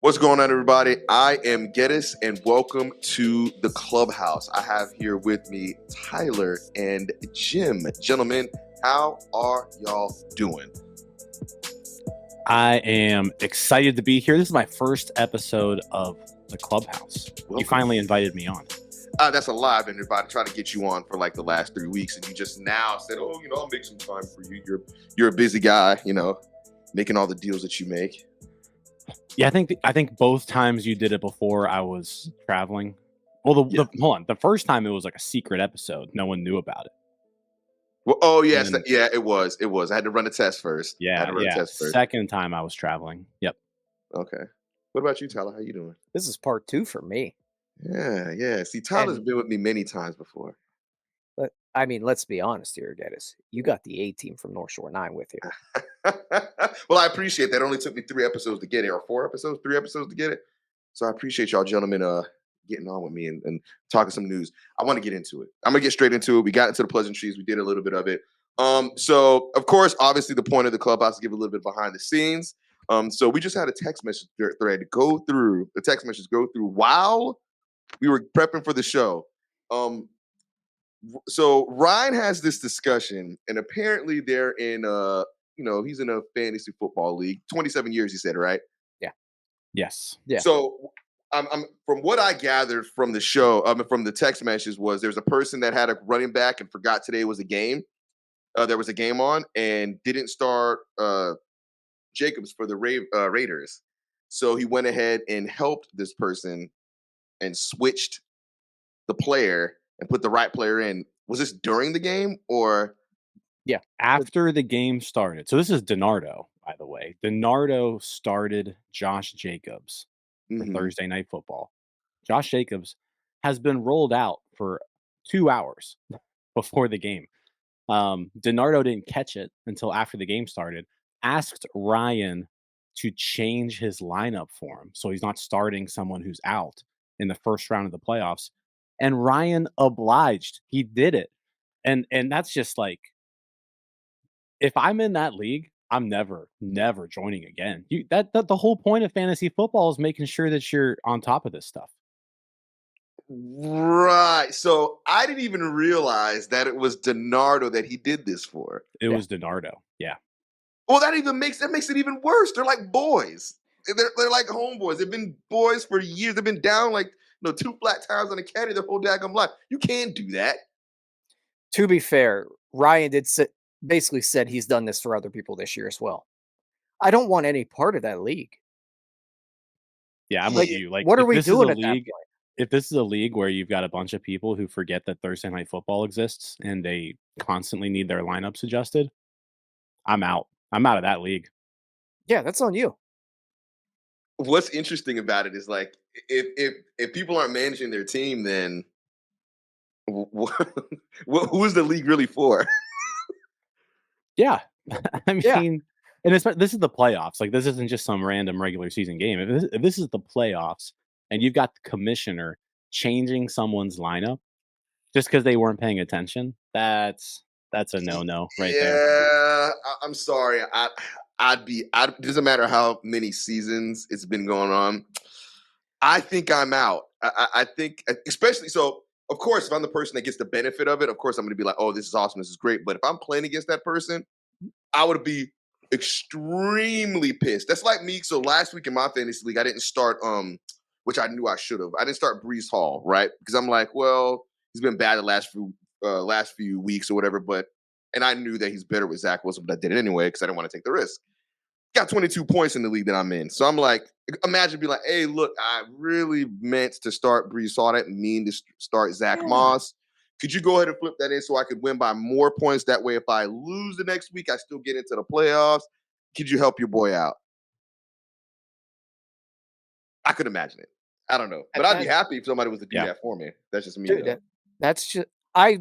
What's going on, everybody? I am Geddes, and welcome to the Clubhouse. I have here with me Tyler and Jim. Gentlemen, how are y'all doing? I am excited to be here. This is my first episode of the Clubhouse. Welcome. You finally invited me on. That's a lie. I've been trying to get you on for like the last 3 weeks, and you just now said, "Oh, I'll make some time for you." You're a busy guy, making all the deals that you make. Yeah, I think both times you did it before I was traveling. Well, hold on. The first time it was like a secret episode. No one knew about it. Well, oh yes, it was. I had to run a test first. Yeah. Second time I was traveling. Yep. Okay. What about you, Tyler? How you doing? This is part 2 for me. Yeah. See, Tyler's been with me many times before. But I mean, let's be honest here, Geddes. You got the A team from North Shore 9 with you. Well, I appreciate that. It only took me 3 episodes to get it, or 3 episodes to get it. So I appreciate y'all gentlemen getting on with me and talking some news. I want to get into it. I'm gonna get straight into it. We got into the pleasantries. We did a little bit of it. So of course, obviously the point of the Clubhouse is to give a little bit behind the scenes. So we just had a text message thread to go through. The text message go through while we were prepping for the show. So Ryan has this discussion, and apparently they're in he's in a fantasy football league. 27 years, he said, right? Yeah. Yes. Yeah. So I'm from what I gathered from the show, from the text messages, was there's a person that had a running back and forgot today was a game. There was a game on and didn't start Jacobs for the Raiders. So he went ahead and helped this person and switched the player and put the right player in. Was this during the game or? Yeah, after the game started. So this is DiNardo, by the way. DiNardo started Josh Jacobs for Thursday Night Football. Josh Jacobs has been rolled out for 2 hours before the game. DiNardo didn't catch it until after the game started. Asked Ryan to change his lineup for him so he's not starting someone who's out in the first round of the playoffs. And Ryan obliged. He did it. And that's just like, if I'm in that league, I'm never joining again. That the whole point of fantasy football is making sure that you're on top of this stuff. Right. So I didn't even realize that it was DiNardo that he did this for. It was DiNardo. Yeah. Well, that makes it even worse. They're like boys. They're like homeboys. They've been boys for years. They've been down like 2 flat tires on a caddy their whole daggum life. You can't do that. To be fair, Ryan basically said he's done this for other people this year as well. I don't want any part of that league. Yeah, I'm with you. Like, what are we doing at that point? If this is a league where you've got a bunch of people who forget that Thursday Night Football exists and they constantly need their lineups adjusted, I'm out. I'm out of that league. Yeah, that's on you. What's interesting about it is, like, if people aren't managing their team, then who is the league really for? Yeah. I mean, and this is the playoffs. Like, this isn't just some random regular season game. If this is the playoffs and you've got the commissioner changing someone's lineup just because they weren't paying attention, that's a no-no right there. Yeah, I'm sorry. It doesn't matter how many seasons it's been going on. I think I'm out. I think, especially, so of course, if I'm the person that gets the benefit of it, of course I'm going to be like, oh, this is awesome. This is great. But if I'm playing against that person, I would be extremely pissed. That's like me. So last week in my fantasy league, I didn't start, which I knew I should have. I didn't start Breece Hall, right? Because I'm like, well, he's been bad the last few weeks or whatever. And I knew that he's better with Zach Wilson, but I did it anyway because I didn't want to take the risk. Got 22 points in the league that I'm in. So I'm like, imagine being like, hey, look, I really meant to start Breece Hall. I didn't mean to start Zach Moss. Could you go ahead and flip that in so I could win by more points? That way, if I lose the next week, I still get into the playoffs. Could you help your boy out? I could imagine it. I don't know. But I'd be happy if somebody was to do that for me. That's just me. Dude, that's just, I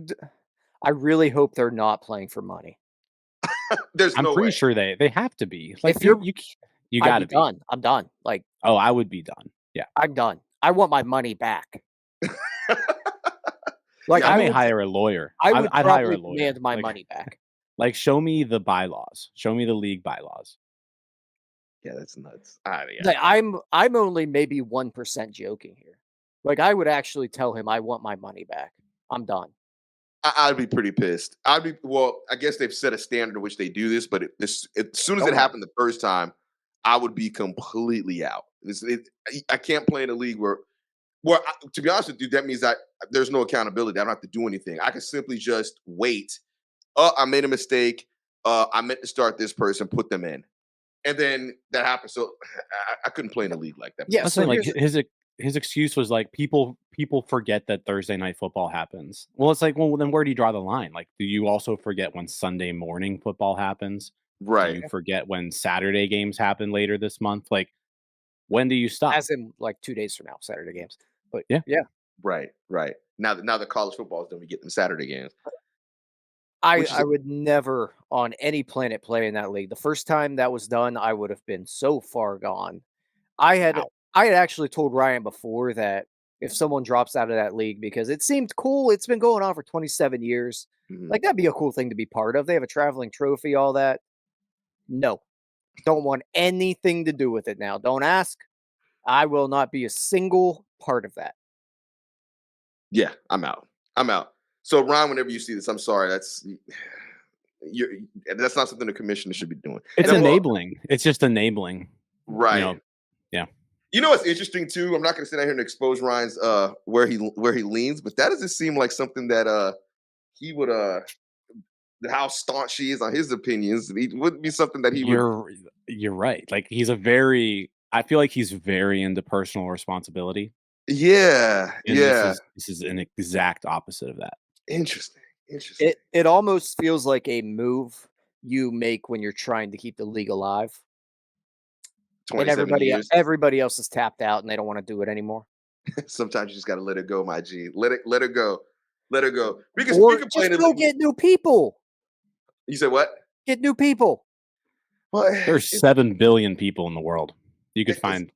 really hope they're not playing for money. I'm pretty sure they have to be. Like, if you got to be done. I'm done. Like, oh, I would be done. Yeah, I'm done. I want my money back. Like, I may hire a lawyer. I'd hire a lawyer. Demand my money back. Like, show me the bylaws. Show me the league bylaws. Yeah, that's nuts. Like, I'm only maybe 1% joking here. Like, I would actually tell him, "I want my money back. I'm done." I'd be pretty pissed. Well, I guess they've set a standard in which they do this, but as soon as it Don't worry. happened the first time, I would be completely out. I can't play in a league where to be honest with you, that means that there's no accountability. I don't have to do anything. I can simply just wait. I made a mistake. I meant to start this person, put them in, and then that happened. So I couldn't play in a league like that. Yeah, I'm so saying like here's his excuse was like people forget that Thursday night football happens. Well, it's like, well, then where do you draw the line? Like, do you also forget when Sunday morning football happens? Do Right. you forget when Saturday games happen later this month? Like, when do you stop? as in, like, 2 days from now, Saturday games. But, Yeah. yeah. Right. Right. Now that college football is done, we get them Saturday games, I which is I would never on any planet play in that league. The first time that was done, I would have been so far gone. I had Wow. I had actually told Ryan before that if someone drops out of that league because it seemed cool, it's been going on for 27 years. mhm. Like, that'd be a cool thing to be part of. They have a traveling trophy, all that. No, don't want anything to do with it now. Don't ask. I will not be a single part of that. Yeah, I'm out. I'm out. So Ron, whenever you see this, I'm sorry. You're, that's not something the commissioner should be doing. It's Now, well, enabling. It's just enabling. You right. know, yeah. You know what's interesting too? I'm not going to sit out here and expose Ryan's where he leans, but that doesn't seem like something that he would how staunch he is on his opinions. It wouldn't be something that he would. You're right. Like I feel like he's very into personal responsibility. Yeah, And yeah. this is an exact opposite of that. Interesting. Interesting. It almost feels like a move you make when you're trying to keep the league alive, and 27 years. everybody else is tapped out and they don't want to do it anymore. Sometimes you just got to let it go, my G. Let it go. Let it go. Because Or speaking of just playing, go get new people. you said what? Get new people. Well, There's it's, 7 billion people in the world. You could it's find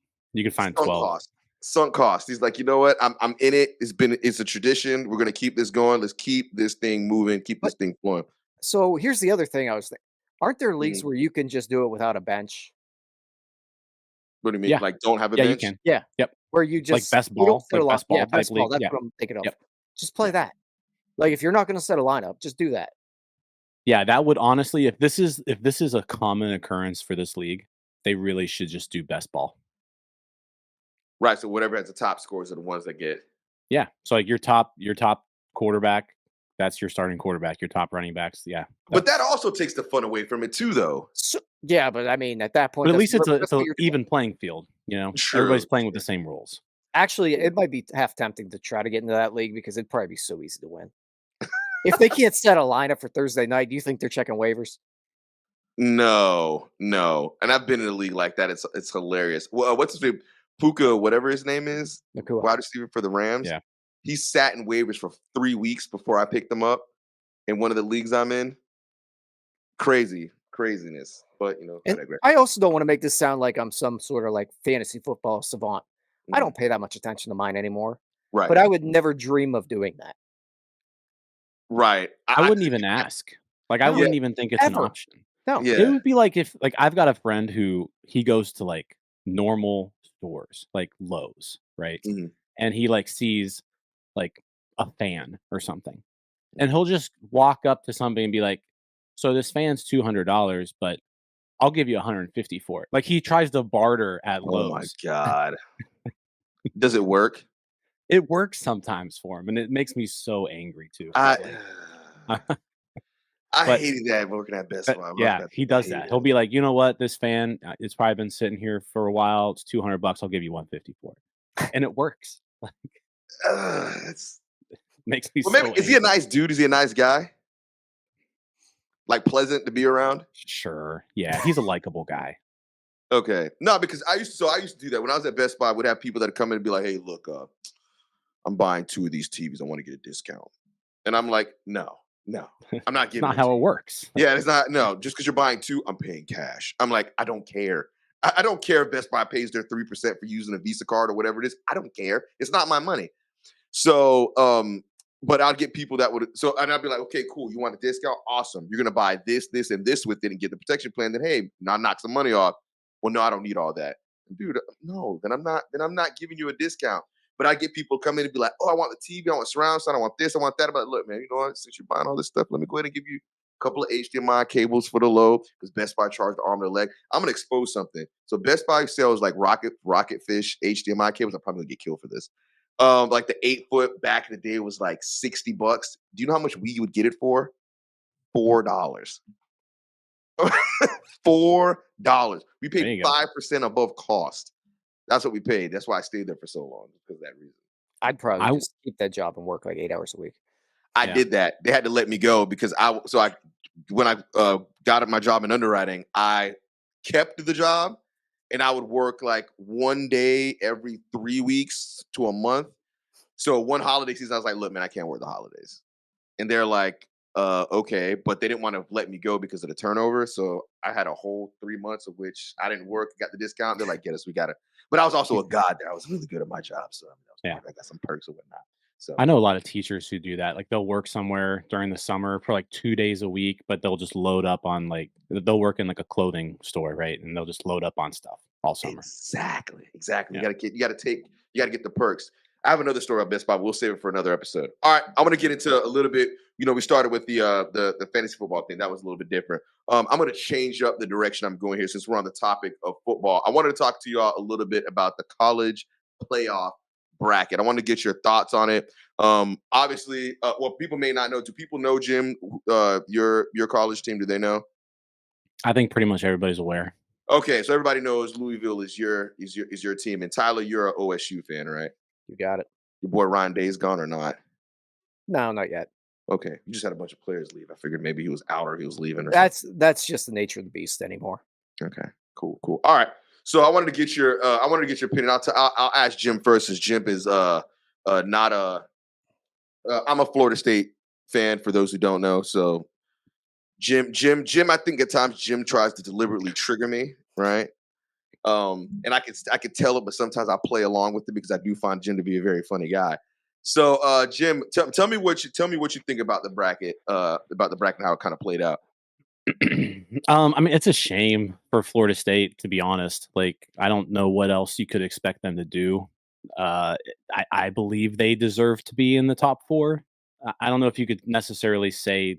sunk 12. cost. Sunk cost. He's like, you know what? I'm in it. It's a tradition. We're gonna keep this going. Let's keep this thing moving. Keep this But thing flowing. so here's the other thing I was thinking. Aren't there leagues Mhm. where you can just do it without a bench? What do you mean? Yeah. Like, don't have a Yeah, you bench? can. Yeah. Yep. Where you Like just best you don't ball, set a like lot. best Yeah, ball type best ball. league. That's Yeah. what I'm thinking of. Yep. Just play that. Like, if you're not going to set a lineup, just do that. Yeah, that would honestly, if this is a common occurrence for this league, they really should just do best ball. Right. So whatever has the top scores are the ones that get. Yeah. So like your top quarterback, that's your starting quarterback, your top running backs. Yeah. But that That's also takes the fun away from it too, though. So, yeah, but I mean, at that point, but at least it's that's what a you're doing. even playing field, you know. True. Everybody's playing with the same rules. Actually, it might be half tempting to try to get into that league because it'd probably be so easy to win. If they can't set a lineup for Thursday night, do you think they're checking waivers? No, no. And I've been in a league like that. It's hilarious. Well, what's his name? Puka, whatever his name is, Nakua. wide receiver for the Rams. Yeah. He sat in waivers for 3 weeks before I picked him up in one of the leagues I'm in. Craziness. But I And digress. I also don't want to make this sound like I'm some sort of like fantasy football savant. I Mhm. don't pay that much attention to mine anymore, Right, but I would never dream of doing that. right. I I wouldn't think even ask. Like I yeah, No, wouldn't even think it's an ever. option. No. It yeah. would be like if like I've got a friend who he goes to like normal stores, like Lowe's, right? Mhm. And he like sees like a fan or something. And he'll just walk up to somebody and be like, "So this fan's $200, but I'll give you 150 for it." Like he tries to barter at Oh my Lowe's. God. Does it work? It works sometimes for him, and it makes me so angry too. I It's like, I but hated that working at Best Buy. I'm not yeah, gonna. he I does hated that. He'll it. be like, "You know what? This fan, it's probably been sitting here for a while. It's $200. I'll give you 150 for it," and it works. It's Makes me well, maybe so is he a angry. nice dude? Is he a nice guy? Like pleasant to be around? Sure, yeah, he's a likable guy. Okay. No, because I used to do that. When I was at Best Buy, I would have people that come in and be like, hey, look, I'm buying 2 of these TVs. I want to get a discount. And I'm like, no, I'm not It's giving not it to how it you. works. Yeah, it's not, no, just because you're buying 2, I'm paying cash. I'm like, I don't care. I don't care if Best Buy pays their 3% for using a Visa card or whatever it is. I don't care. It's not my money. So, but I'd get people that would, and I'd be like, okay, cool. You want a discount? Awesome. You're going to buy this, and this with it and get the protection plan. Then, hey, now knock some money off. well, no, I don't need all that. Dude, no, then I'm not giving you a discount. But I get people come in and be like, oh, I want the TV, I want surround sound, I want this, I want that. But look, man, you know what? Since you're buying all this stuff, let me go ahead and give you a couple of HDMI cables for the low, because Best Buy charged the arm and the leg. I'm gonna expose something. So Best Buy sells like rocket fish HDMI cables. I'm probably gonna get killed for this. Like the 8-foot back in the day was like $60. Do you know how much we would get it for? $4. $4. We There paid you go. 5% above cost. That's what we paid. That's why I stayed there for so long, because of that reason. I'd probably I just keep that job and work like 8 hours a week. I Yeah. did that. They had to let me go because when I got my job in underwriting, I kept the job, and I would work like one day every 3 weeks to a month. So one holiday season, I was like, look, man, I can't work the holidays. And they're like, okay, but they didn't want to let me go because of the turnover. So I had a whole 3 months of which I didn't work, got the discount. They're like, get us, we got it. But I was also a god there. I was really good at my job. So Yeah. I got some perks and whatnot. So I know a lot of teachers who do that. Like they'll work somewhere during the summer for like 2 days a week, but they'll just load up on they'll work in like a clothing store, right? And they'll just load up on stuff all summer. Exactly. Yeah. You gotta get the perks. I have another story about Best Buy. We'll save it for another episode. All right, I want to get into a little bit. We started with the fantasy football thing. That was a little bit different. I'm going to change up the direction I'm going here since we're on the topic of football. I wanted to talk to y'all a little bit about the college playoff bracket. I want to get your thoughts on it. Obviously, people may not know. Do people know, Jim, your college team? Do they know? I think pretty much everybody's aware. Okay, so everybody knows Louisville is your team, and Tyler, you're an OSU fan, right? You got it. Your boy Ryan Day's gone or not? No, not yet. Okay, you just had a bunch of players leave. I figured maybe he was out or he was leaving. Or That's just the nature of the beast anymore. Okay, cool. All right, so I wanted to get your opinion. I'll ask Jim first, since Jim is not a. I'm a Florida State fan, for those who don't know. So Jim. I think at times Jim tries to deliberately trigger me, right? And I could tell it, but sometimes I play along with it because I do find Jim to be a very funny guy. So, Jim, tell me what you think about the bracket, and how it kind of played out. I mean, it's a shame for Florida State, to be honest. Like, I don't know what else you could expect them to do. I believe they deserve to be in the top 4. I don't know if you could necessarily say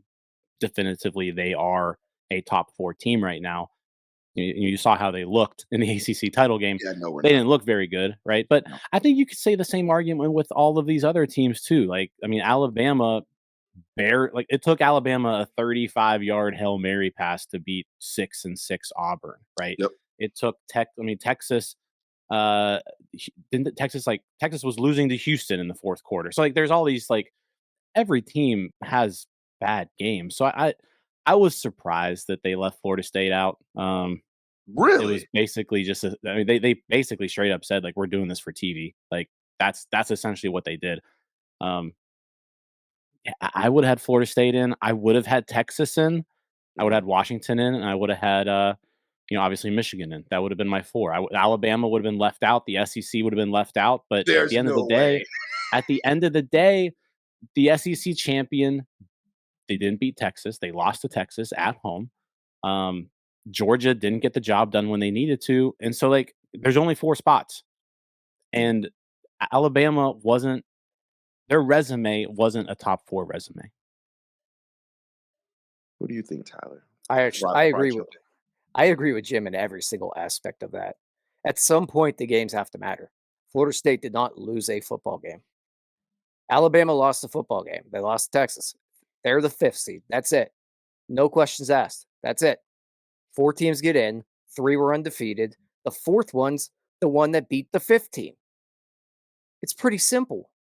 definitively they are a top 4 team right now. You saw how they looked in the ACC title game. Yeah, no, They didn't look very good, right? But No. I think you could say the same argument with all of these other teams too. Like, I mean, Alabama, it took Alabama a 35-yard Hail Mary pass to beat 6-6 Auburn, right? Yep. It took Texas. Texas was losing to Houston in the fourth quarter. So there's all these every team has bad games. So I was surprised that they left Florida State out. Really? It was basically just they basically straight up said we're doing this for TV. That's essentially what they did. I would have had Florida State in. I would have had Texas in. I would have had Washington in, and I would have had obviously Michigan in. That would have been my 4. Alabama would have been left out. The SEC would have been left out. But There's at the end no of the day, the SEC champion, they didn't beat Texas. They lost to Texas at home. Georgia didn't get the job done when they needed to. And so there's only 4 spots. And Alabama their resume wasn't a top 4 resume. What do you think, Tyler? I agree with Jim in every single aspect of that. At some point, the games have to matter. Florida State did not lose a football game. Alabama lost the football game. They lost to Texas. They're the 5th seed. That's it. No questions asked. That's it. 4 teams get in. 3 were undefeated. The 4th one's the one that beat the 5th team. It's pretty simple.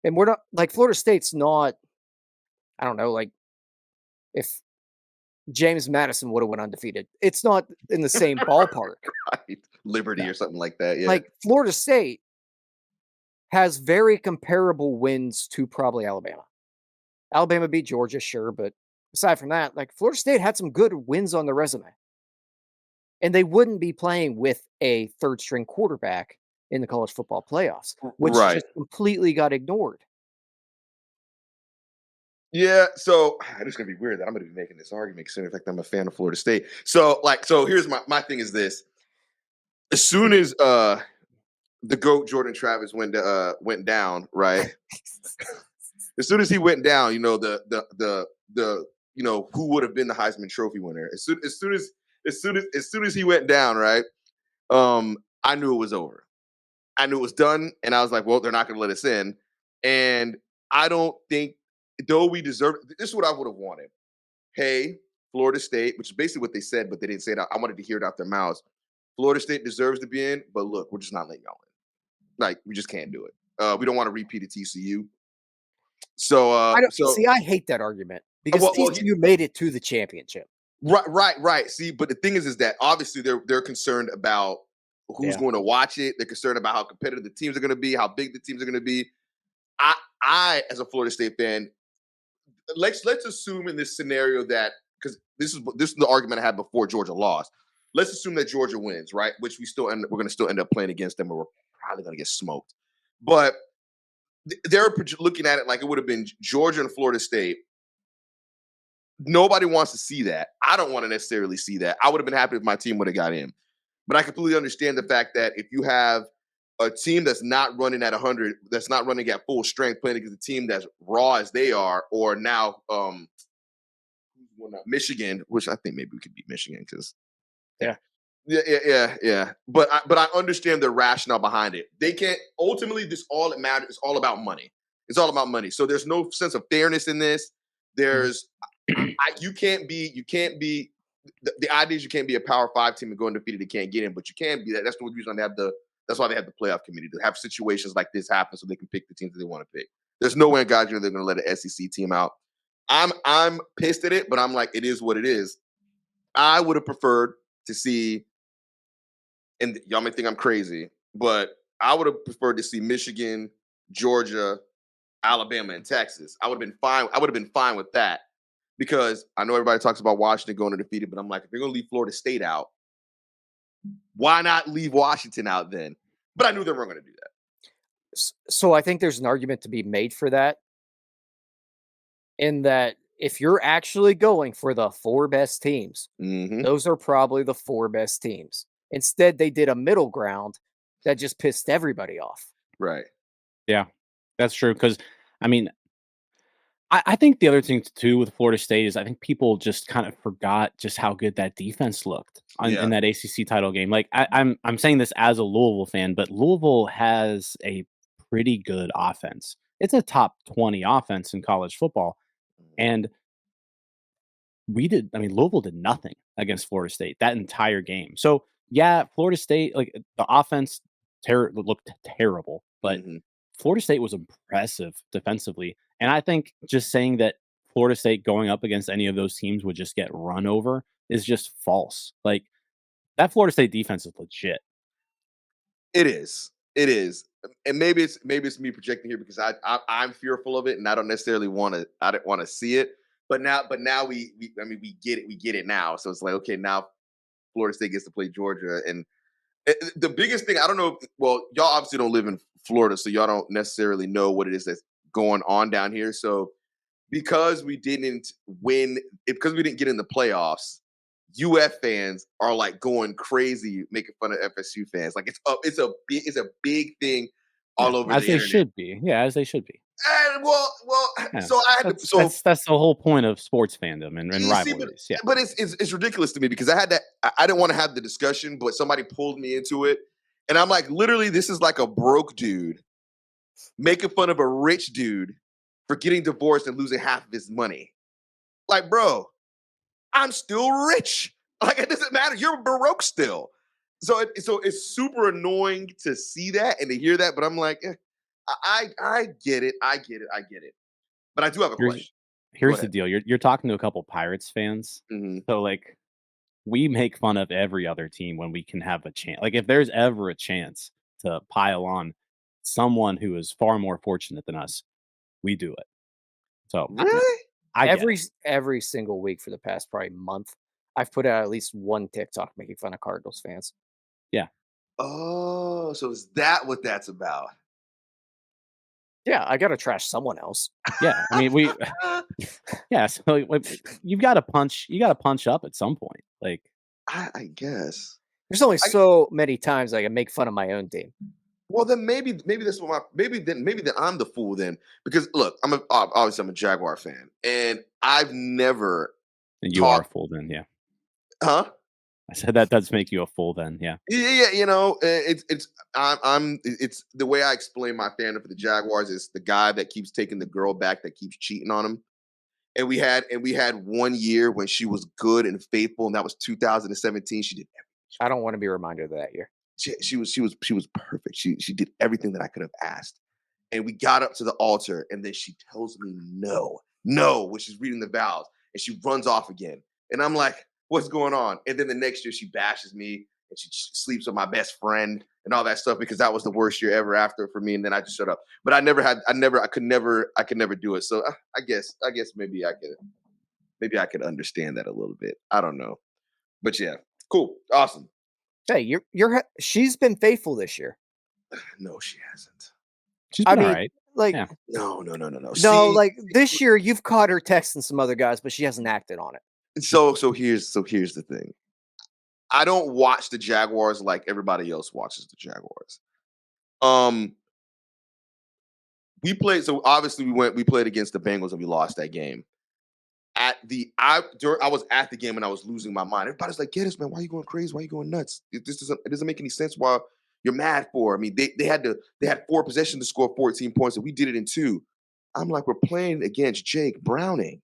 And we're not Florida State's not, I don't know, if James Madison would have went undefeated. It's not in the same ballpark. Right. Liberty or something like that. Yeah. Florida State has very comparable wins to probably Alabama. Alabama beat Georgia, sure, but aside from that, Florida State had some good wins on their resume. And they wouldn't be playing with a 3rd-string quarterback in the college football playoffs, which Right. just completely got ignored. Yeah, so it's gonna be weird that I'm gonna be making this argument considering the fact that I'm a fan of Florida State. So here's my thing is this. As soon as the GOAT Jordan Travis went down, right? As soon as he went down, the who would have been the Heisman Trophy winner. As soon as he went down, right? I knew it was over. I knew it was done, and I was like, well, they're not gonna let us in. And I don't think though we deserve this is what I would have wanted. Hey, Florida State, which is basically what they said, but they didn't say it. I wanted to hear it out their mouths. Florida State deserves to be in, but look, we're just not letting y'all in. Like, we just can't do it. We don't want to repeat at TCU. So, I don't see. I hate that argument because well, TCU made it to the championship. right. See, but the thing is that obviously they're concerned about who's Yeah. going to watch it. They're concerned about how competitive the teams are going to be, how big the teams are going to be. I, as a Florida State fan, let's assume in this scenario that because this is the argument I had before Georgia lost. Let's assume that Georgia wins, right? Which we're going to still end up playing against them, and we're probably going to get smoked. But they're looking at it like it would have been Georgia and Florida State. Nobody wants to see that. I don't want to necessarily see that. I would have been happy if my team would have got in. But I completely understand the fact that if you have a team that's not running at 100, that's not running at full strength, playing against a team that's raw as they are, or now Michigan, which I think maybe we could beat Michigan because Yeah. yeah. But I understand the rationale behind it. They can't ultimately. This all it matters. It's all about money. It's all about money. So there's no sense of fairness in this. There's you can't be the idea is you can't be a Power Five team and go undefeated. They can't get in, but you can be that. That's the reason they have that's why they have the playoff committee to have situations like this happen so they can pick the teams that they want to pick. There's no way in God's name they're going to let an SEC team out. I'm pissed at it, but I'm like, it is what it is. I would have preferred to see, and y'all may think I'm crazy, but I would have preferred to see Michigan, Georgia, Alabama, and Texas. I would have been fine. I would have been fine with that because I know everybody talks about Washington going undefeated, but I'm like, if you're going to leave Florida State out, why not leave Washington out then? But I knew they weren't going to do that. So I think there's an argument to be made for that, in that if you're actually going for the four best teams, Mm-hmm. those are probably the four best teams. Instead, they did a middle ground that just pissed everybody off. Right. Yeah, that's true. Because I mean, I think the other thing too with Florida State is I think people just kind of forgot just how good that defense looked in Yeah. that ACC title game. Like I'm saying this as a Louisville fan, but Louisville has a pretty good offense. It's a top 20 offense in college football, and Louisville did nothing against Florida State that entire game. So yeah, Florida State, like the offense looked terrible, but Mm-hmm. Florida State was impressive defensively. And I think just saying that Florida State going up against any of those teams would just get run over is just false. Like that Florida State defense is legit. It is. It is. And maybe it's me projecting here because I'm fearful of it and I don't necessarily want to I don't want to see it. But now we get it. We get it now. So it's like, okay, now Florida State gets to play Georgia. And the biggest thing, I don't know, well, y'all obviously don't live in Florida, so y'all don't necessarily know what it is that's going on down here. So because we didn't win, because we didn't get in the playoffs, UF fans are like going crazy making fun of FSU fans. Like it's a big thing Yeah, all over as the they internet. should be. Yeah, as they should be. And well, Yeah. so I had to so That's the whole point of sports fandom and you see, rivalries. Yeah. but it's ridiculous to me because I had that I didn't want to have the discussion, but somebody pulled me into it, and I'm like, literally, this is like a broke dude making fun of a rich dude for getting divorced and losing half of his money. Like, bro, I'm still rich. Like, it doesn't matter. You're Baroque still. So it's super annoying to see that and to hear that. But I'm like, I get it. I get it. I get it. But I do have a Here's question. Go here's the ahead. deal. You're talking to a couple Pirates fans. Hmm. So like we make fun of every other team when we can have a chance. Like if there's ever a chance to pile on someone who is far more fortunate than us, we do it. So Really? I get it. Every single week for the past probably month, I've put out at least one TikTok making fun of Cardinals fans. Yeah. Oh, so is that what that's about? Yeah, I gotta trash someone else. Yeah, I mean, yeah, so you've got to punch. You got to punch up at some point. Like, I guess. There's only I, so many times I can make fun of my own team. well, then maybe that's what maybe then I'm the fool then, because look, obviously I'm a Jaguar fan, and I've never and you are a talked, fool then. Yeah, huh? I said that does make you a fool then. Yeah. Yeah, it's the way I explain my fandom for the Jaguars is the guy that keeps taking the girl back that keeps cheating on him. And we had 1 year when she was good and faithful, and that was 2017. She did I don't want to be reminded of that year. she was perfect. She did everything that I could have asked. And we got up to the altar, and then she tells me no, when she's reading the vows, and she runs off again. And I'm like, what's going on? And then the next year she bashes me and she sleeps with my best friend and all that stuff because that was the worst year ever after for me. And then I just shut up. But I could never do it. So I guess maybe I could understand that a little bit. I don't know. But yeah, cool. Awesome. Hey, she's been faithful this year. No, she hasn't. She's I been all mean, right. like, Yeah. No. no, See, like this year you've caught her texting some other guys, but she hasn't acted on it. so here's the thing. I don't watch the Jaguars like everybody else watches the Jaguars. Um, we played. So obviously we played against the Bengals and we lost that game. I was at the game and I was losing my mind. Everybody's like, "Get us, man! Why are you going crazy? Why are you going nuts? It doesn't make any sense. Why you're mad for? I mean, they had 4 possessions to score 14 points and we did it in 2. I'm like, we're playing against Jake Browning.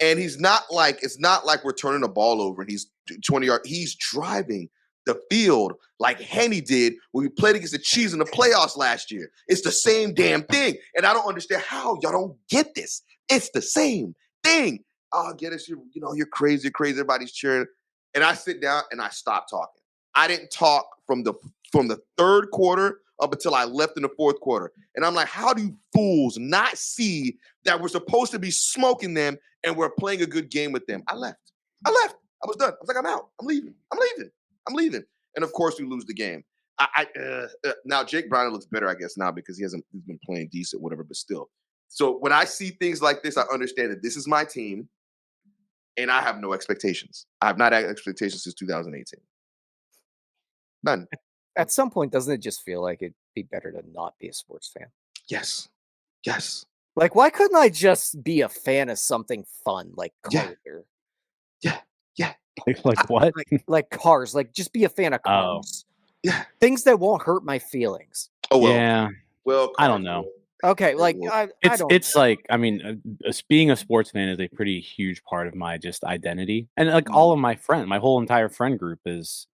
And it's not like we're turning the ball over and he's 20 yards. He's driving the field like Henny did when we played against the Chiefs in the playoffs last year. It's the same damn thing. And I don't understand how y'all don't get this. It's the same thing. Oh, get us, you're crazy, everybody's cheering. And I sit down and I stop talking. I didn't talk from the third quarter up until I left in the fourth quarter. And I'm like, how do you fools not see that we're supposed to be smoking them and we're playing a good game with them? I left. I was done. I was like, I'm out. I'm leaving. And of course, we lose the game. Now Jake Browning looks better, I guess, now because he's been playing decent, whatever. But still, so when I see things like this, I understand that this is my team, and I have no expectations. I have not had expectations since 2018. None. At some point, doesn't it just feel like it'd be better to not be a sports fan? Yes. Like, why couldn't I just be a fan of something fun, like Yeah. cars? Yeah. Like what? Like cars. Like, just be a fan of Oh. cars. Yeah. Things that won't hurt my feelings. Oh well. Yeah. Well, I don't know. Okay, like I don't. It's like, I mean, being a sports fan is a pretty huge part of my just identity, and like all of my whole entire friend group is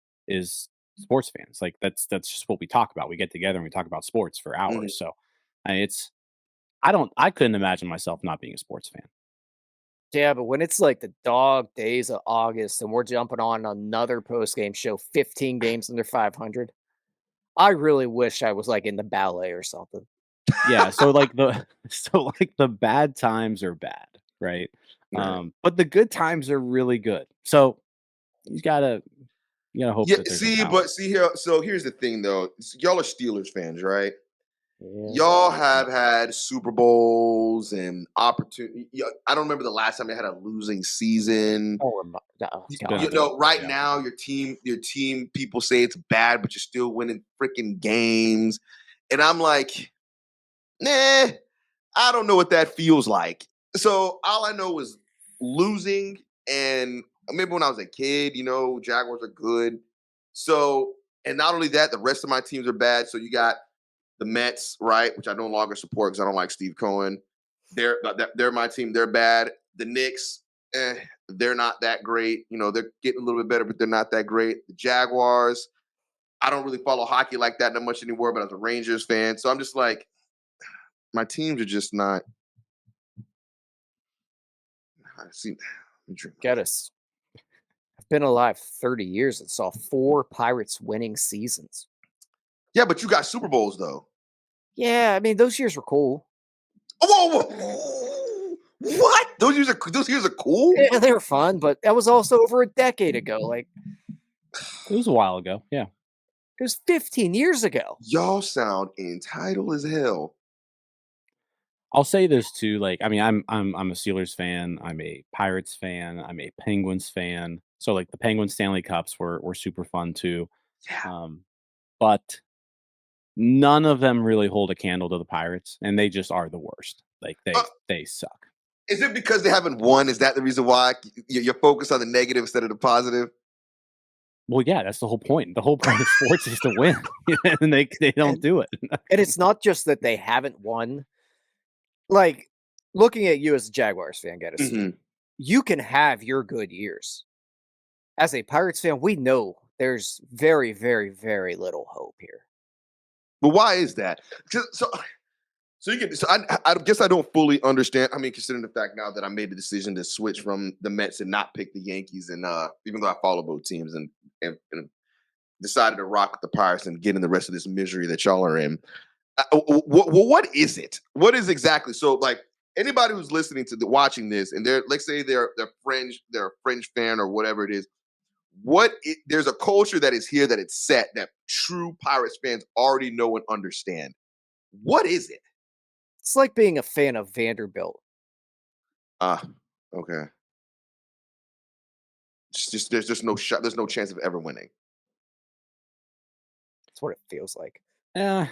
sports fans. Like that's just what we talk about. We get together and we talk about sports for hours. So, I couldn't imagine myself not being a sports fan. Yeah, but when it's like the dog days of August and we're jumping on another post game show, 15 games under 500, I really wish I was like in the ballet or something. Yeah, so like the bad times are bad, right? Right. But the good times are really good. So you gotta hope Yeah. that there's a See, balance. here. So here's the thing, though. Y'all are Steelers fans, right? Yeah. Y'all have had Super Bowls and opportunity. I don't remember the last time they had a losing season. Right now your team, people say it's bad, but you're still winning freaking games. And I'm like, nah, I don't know what that feels like. So all I know is losing. And I remember when I was a kid, Jaguars are good. So, and not only that, the rest of my teams are bad. So you got the Mets, right, which I no longer support because I don't like Steve Cohen. They're my team. They're bad. The Knicks, they're not that great. They're getting a little bit better, but they're not that great. The Jaguars, I don't really follow hockey like that much anymore, but I was a Rangers fan. So I'm just like, my teams are just not. I see. Get us. I've been alive 30 years and saw 4 Pirates winning seasons. Yeah, but you got Super Bowls though. Yeah, I mean those years were cool. Whoa. What? Those years are cool? Yeah, they were fun, but that was also over a decade ago. Like It was a while ago. Yeah. it was 15 years ago. Y'all sound entitled as hell. I'll say this too. Like, I mean, I'm a Steelers fan. I'm a Pirates fan. I'm a Penguins fan. So like the Penguins Stanley Cups were super fun too. Yeah. But none of them really hold a candle to the Pirates, and they just are the worst. Like they suck. Is it because they haven't won? Is that the reason why you're focused on the negative instead of the positive? Well, yeah, that's the whole point. The whole point of sports is to win, and they don't And, do it. and it's not just that they haven't won. Like, looking at you as a Jaguars fan, Geddes, you can have your good years. As a Pirates fan, we know there's very, very, very little hope here. But why is that? So you get. So I guess I don't fully understand. I mean, considering the fact now that I made the decision to switch from the Mets and not pick the Yankees, and even though I follow both teams and decided to rock with the Pirates and get in the rest of this misery that y'all are in. What is it? What is exactly? So, like anybody who's listening to watching this, and they're, let's say they're a French fan or whatever it is. There's a culture that is here that it's set that true Pirates fans already know and understand. What is it? It's like being a fan of Vanderbilt. Okay. Just there's just no shot. There's no chance of ever winning. That's what it feels like. Yeah,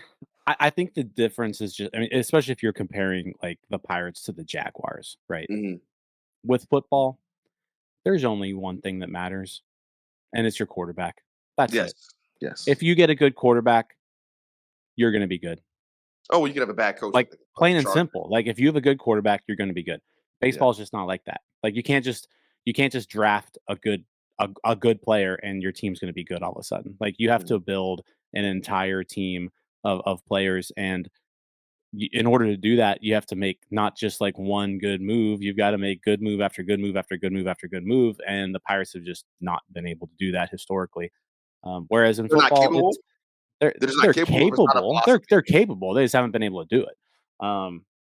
I think the difference is just, I mean, especially if you're comparing like the Pirates to the Jaguars, right? With football, there's only one thing that matters, and it's your quarterback. That's Yes. it. Yes. If you get a good quarterback, you're going to be good. Oh, well, you can have a bad coach. Like plain and simple. Like if you have a good quarterback, you're going to be good. Baseball is just not like that. Like you can't just draft a good player and your team's going to be good all of a sudden. Like you have to build an entire team of players, and in order to do that, you have to make not just like one good move. You've got to make good move after good move after good move after good move, and the Pirates have just not been able to do that historically. Whereas in They're not football, capable. They're just not they're capable. It's not a capable. philosophy. They're capable. They just haven't been able to do it.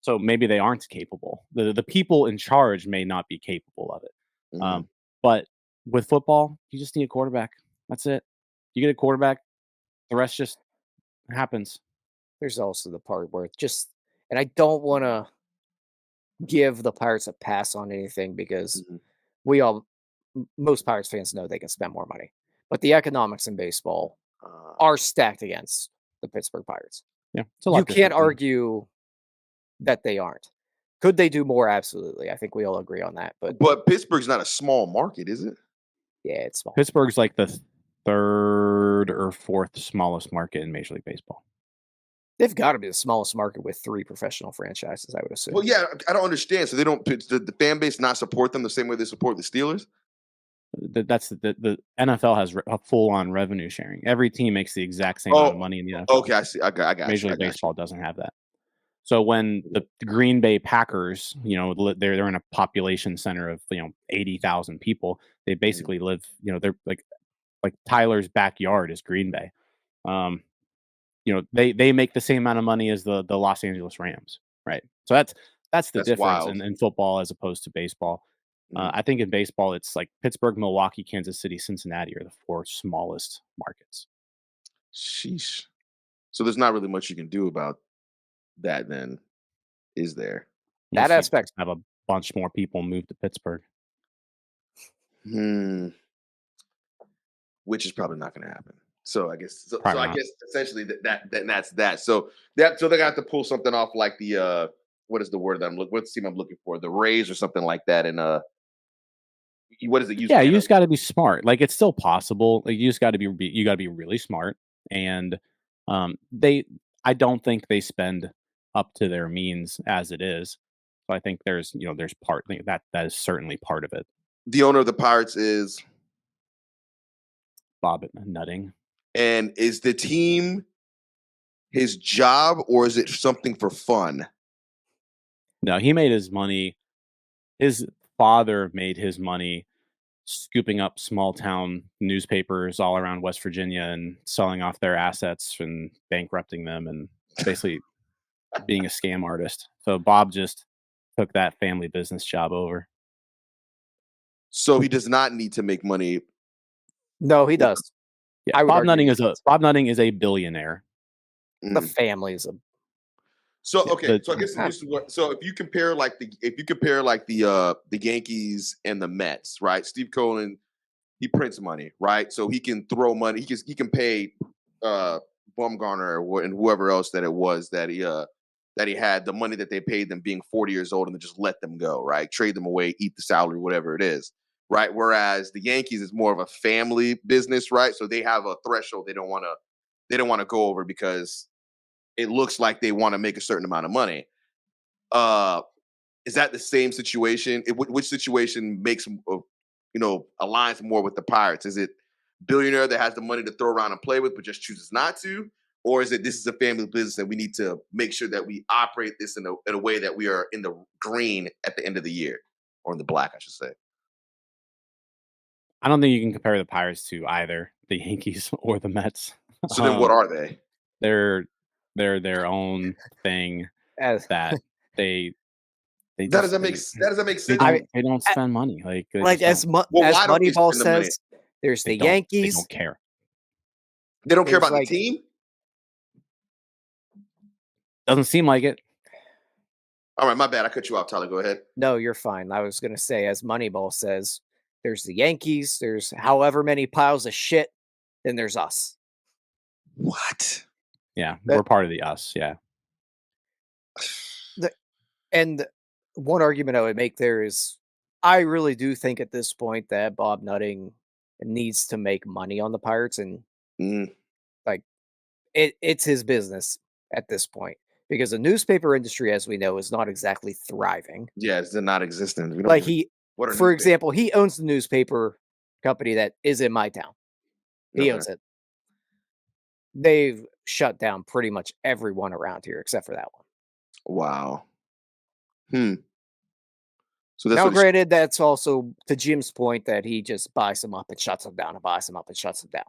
So maybe they aren't capable. The people in charge may not be capable of it. But with football, you just need a quarterback. That's it. You get a quarterback, the rest just happens. There's also the part where and I don't want to give the Pirates a pass on anything because most Pirates fans know they can spend more money, but the economics in baseball are stacked against the Pittsburgh Pirates. Yeah, it's a lot you can't different. argue that they aren't. Could they do more? Absolutely. I think we all agree on that. But Pittsburgh's not a small market, is it? Yeah, it's small. Pittsburgh's like the third or fourth smallest market in Major League Baseball. They've got to be the smallest market with 3 professional franchises, I would assume. Well, yeah, I don't understand. So they don't the fan base not support them the same way they support the Steelers? That's the NFL has a full-on revenue sharing. Every team makes the exact same amount of money in the NFL. Okay, I see. I got Major League Baseball doesn't have that. So when the Green Bay Packers, they're in a population center of 80,000 people. They basically live, they're like Tyler's backyard is Green Bay. They make the same amount of money as the Los Angeles Rams, right? So that's the difference in football as opposed to baseball. I think in baseball, it's like Pittsburgh, Milwaukee, Kansas City, Cincinnati are the 4 smallest markets. Sheesh. So there's not really much you can do about that then, is there? That aspect. Have a bunch more people move to Pittsburgh. Which is probably not going to happen. So I guess essentially that's that. So they got to pull something off like the what is the word that what's the team I'm looking for? The Rays or something like that. And what is it? You just got to be smart. Like it's still possible. Like you just got to be really smart. And I don't think they spend up to their means as it is. So I think there's part that is certainly part of it. The owner of the Pirates is Bob Nutting. And is the team his job or is it something for fun? No, he made his money. His father made his money scooping up small town newspapers all around West Virginia and selling off their assets and bankrupting them and basically being a scam artist. So Bob just took that family business job over. So he does not need to make money. No, he does. Yeah, Bob Nutting is a billionaire. The family is So okay, The so I guess this is what. So if you compare the Yankees and the Mets, right? Steve Cohen, he prints money, right? So he can throw money. He can pay Bumgarner and whoever else that it was that he had the money that they paid them being 40 years old and then just let them go, right? Trade them away, eat the salary, whatever it is, right? Whereas the Yankees is more of a family business, right? So they have a threshold they don't want to go over because it looks like they want to make a certain amount of money. Uh, is that the same situation? Which situation makes aligns more with the Pirates? Is it billionaire that has the money to throw around and play with, but just chooses not to, or is it this is a family business and we need to make sure that we operate this in a way that we are in the green at the end of the year, or in the black, I should say? I don't think you can compare the Pirates to either the Yankees or the Mets. So then, what are they? They're their own thing As that they That just doesn't make they sense. I mean, don't spend money. Like, they like just don't. Well, as why don't they Moneyball spend the money? says, there's They the don't. They Yankees. don't care. They don't care There's about the like team. Doesn't seem like it. All right, my bad. I cut you off, Tyler. Go ahead. no, you're fine. I was gonna say, as Moneyball says, there's the Yankees. There's however many piles of shit. Then there's us. What? Yeah, That- we're part of the us. Yeah. And one argument I would make there is, I really do think at this point that Bob Nutting needs to make money on the Pirates, and Mm, like it's his business at this point, because the newspaper industry, as we know, is not exactly thriving. yeah, it's not existent. We don't Like give what are for newspapers? example, he owns the newspaper company that is in my town. He Okay. owns it. They've shut down pretty much everyone around here except for that one. Wow. Hmm. So that's Now, what. granted, that's also to Jim's point that he just buys them up and shuts them down, and buys them up and shuts them down.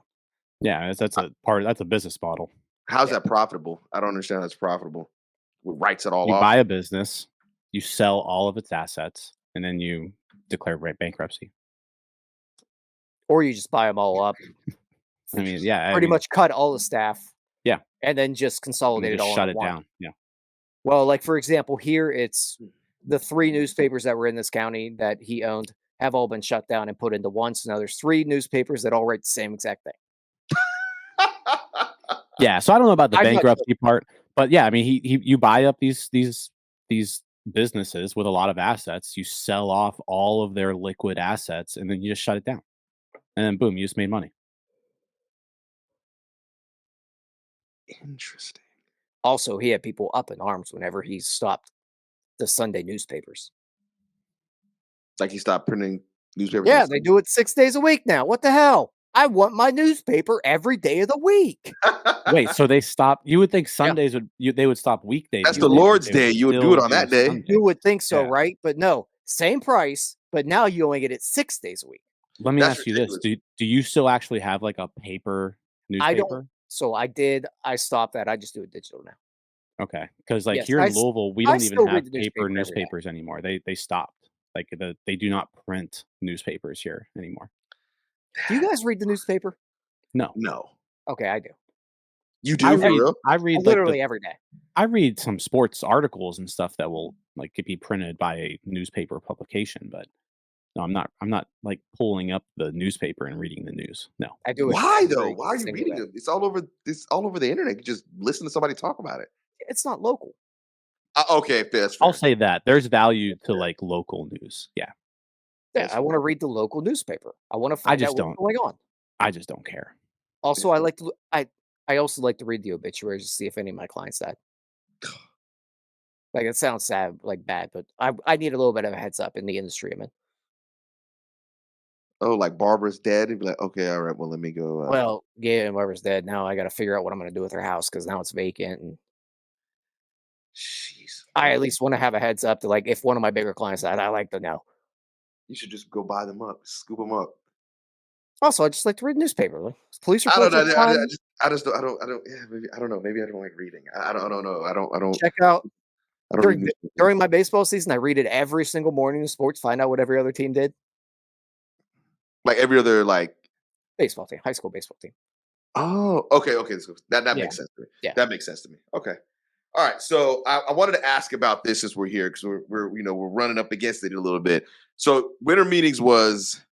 Yeah, that's a business model. How's Yeah. that profitable? I don't understand how it's profitable. Writes it all You off. buy a business, you sell all of its assets, and then you declare bankruptcy. Or you just buy them all up, I mean, yeah, pretty much cut all the staff, Yeah. and then just and consolidate it just all shut into it one. down. Yeah. Well, like for example, here it's the 3 newspapers that were in this county that he owned have all been shut down and put into one. So now there's 3 newspapers that all write the same exact thing. Yeah, so I don't know about the I'm not bankruptcy part, but yeah, I mean, you buy up these businesses with a lot of assets, you sell off all of their liquid assets, and then you just shut it down, and then boom, you just made money. Interesting. Also, he had people up in arms whenever he stopped the Sunday newspapers. Like he stopped printing newspapers. Yeah, they do it 6 days a week now. What the hell? I want my newspaper every day of the week. Wait, so they stopped? You would think Yeah. Sundays they would stop weekday That's the delivery, but Lord's they would Day. You would do still it on that day. Sunday. You would think so, Yeah. right? But no, same price, but now you only get it 6 days a week. Let me That's ask you this: ridiculous. Do you still actually have like a paper I don't. newspaper? So I did. I stopped that. I just do it digital now. Okay, because like Yes, here I in s- Louisville, we I don't even still have read the paper newspaper every day. newspapers anymore. They stopped. Like they do not print newspapers here anymore. Do you guys read the newspaper? No, No. Okay, I do. You do for real? I read like Literally every day. I read some sports articles and stuff that will like be printed by a newspaper publication, but no, I'm not like pulling up the newspaper and reading the news. No. I do it Why though? every Why are you single reading day. it? It's all over. It's all over the internet. You just listen to somebody talk about it. It's not local. Okay, that's fair. I'll say that. There's value to fair. like local news. Yeah. Yeah, That's I want to read the local newspaper. I want to I find out just what's don't going on. I just don't care. Also, I like to. I also like to read the obituaries to see if any of my clients died. Like it sounds sad, like bad, but I need a little bit of a heads up in the industry I'm in. Oh, like Barbara's dead. You'd be like, okay, all right. Well, let me go. Well, yeah, and whoever's dead now, I got to figure out what I'm going to do with her house because now it's vacant, and Jeez. I at least want to have a heads up to like if one of my bigger clients died, I like to know. You should just go buy them up, scoop them up. Also, I just like to read newspaper. Like, police I don't reports know. are fun. I just don't. Yeah, maybe I don't know. Maybe I don't like reading. I don't know. I don't. Check out I don't read newspapers. during my baseball season. I read it every single morning in sports. Find out what every other team did. Like every other like. Baseball team, high school baseball team. Oh, okay. That Yeah. makes sense to me. Yeah. That makes sense to me. Okay. All right, so I wanted to ask about this as we're here because we're we're running up against it a little bit. So winter meetings was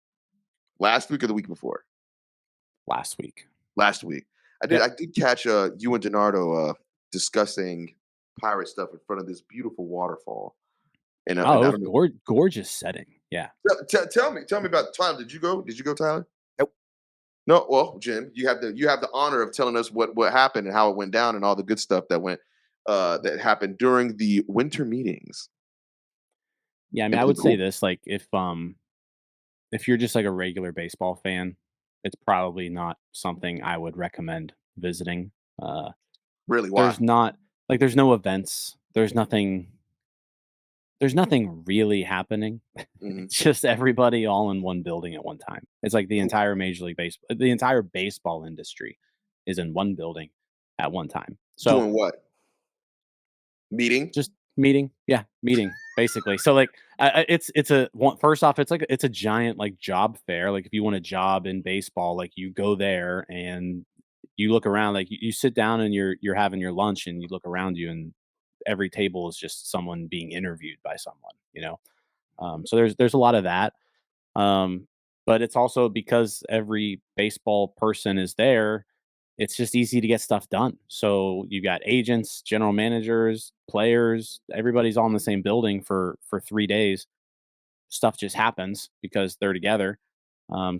last week or the week before? Last week. Last week. Yep. I did catch you and Donardo discussing pirate stuff in front of this beautiful waterfall. Oh, And it I was don't know. gorgeous setting. Yeah. Tell me about Tyler. Did you go? Did you go, Tyler? Nope. No. Well, Jim, you have the honor of telling us what happened and how it went down and all the good stuff that happened during the winter meetings. Yeah, I mean, I Anything would say cool? this, like, if you're just like a regular baseball fan, it's probably not something I would recommend visiting. Uh, Really? Why? there's not like there's no events. There's nothing really happening. Hmm. It's just everybody all in one building at one time. It's like the entire Major League Baseball, the entire baseball industry is in one building at one time. So Doing what? Meeting? just meeting, yeah, meeting basically. So like, it's a one. First off, it's a giant like job fair. Like if you want a job in baseball, like you go there and you look around. Like you sit down and you're having your lunch and you look around you and every table is just someone being interviewed by someone. So there's a lot of that. Um, but it's also because every baseball person is there, it's just easy to get stuff done. So you got agents, general managers, players, everybody's all in the same building for 3 days. Stuff just happens because they're together.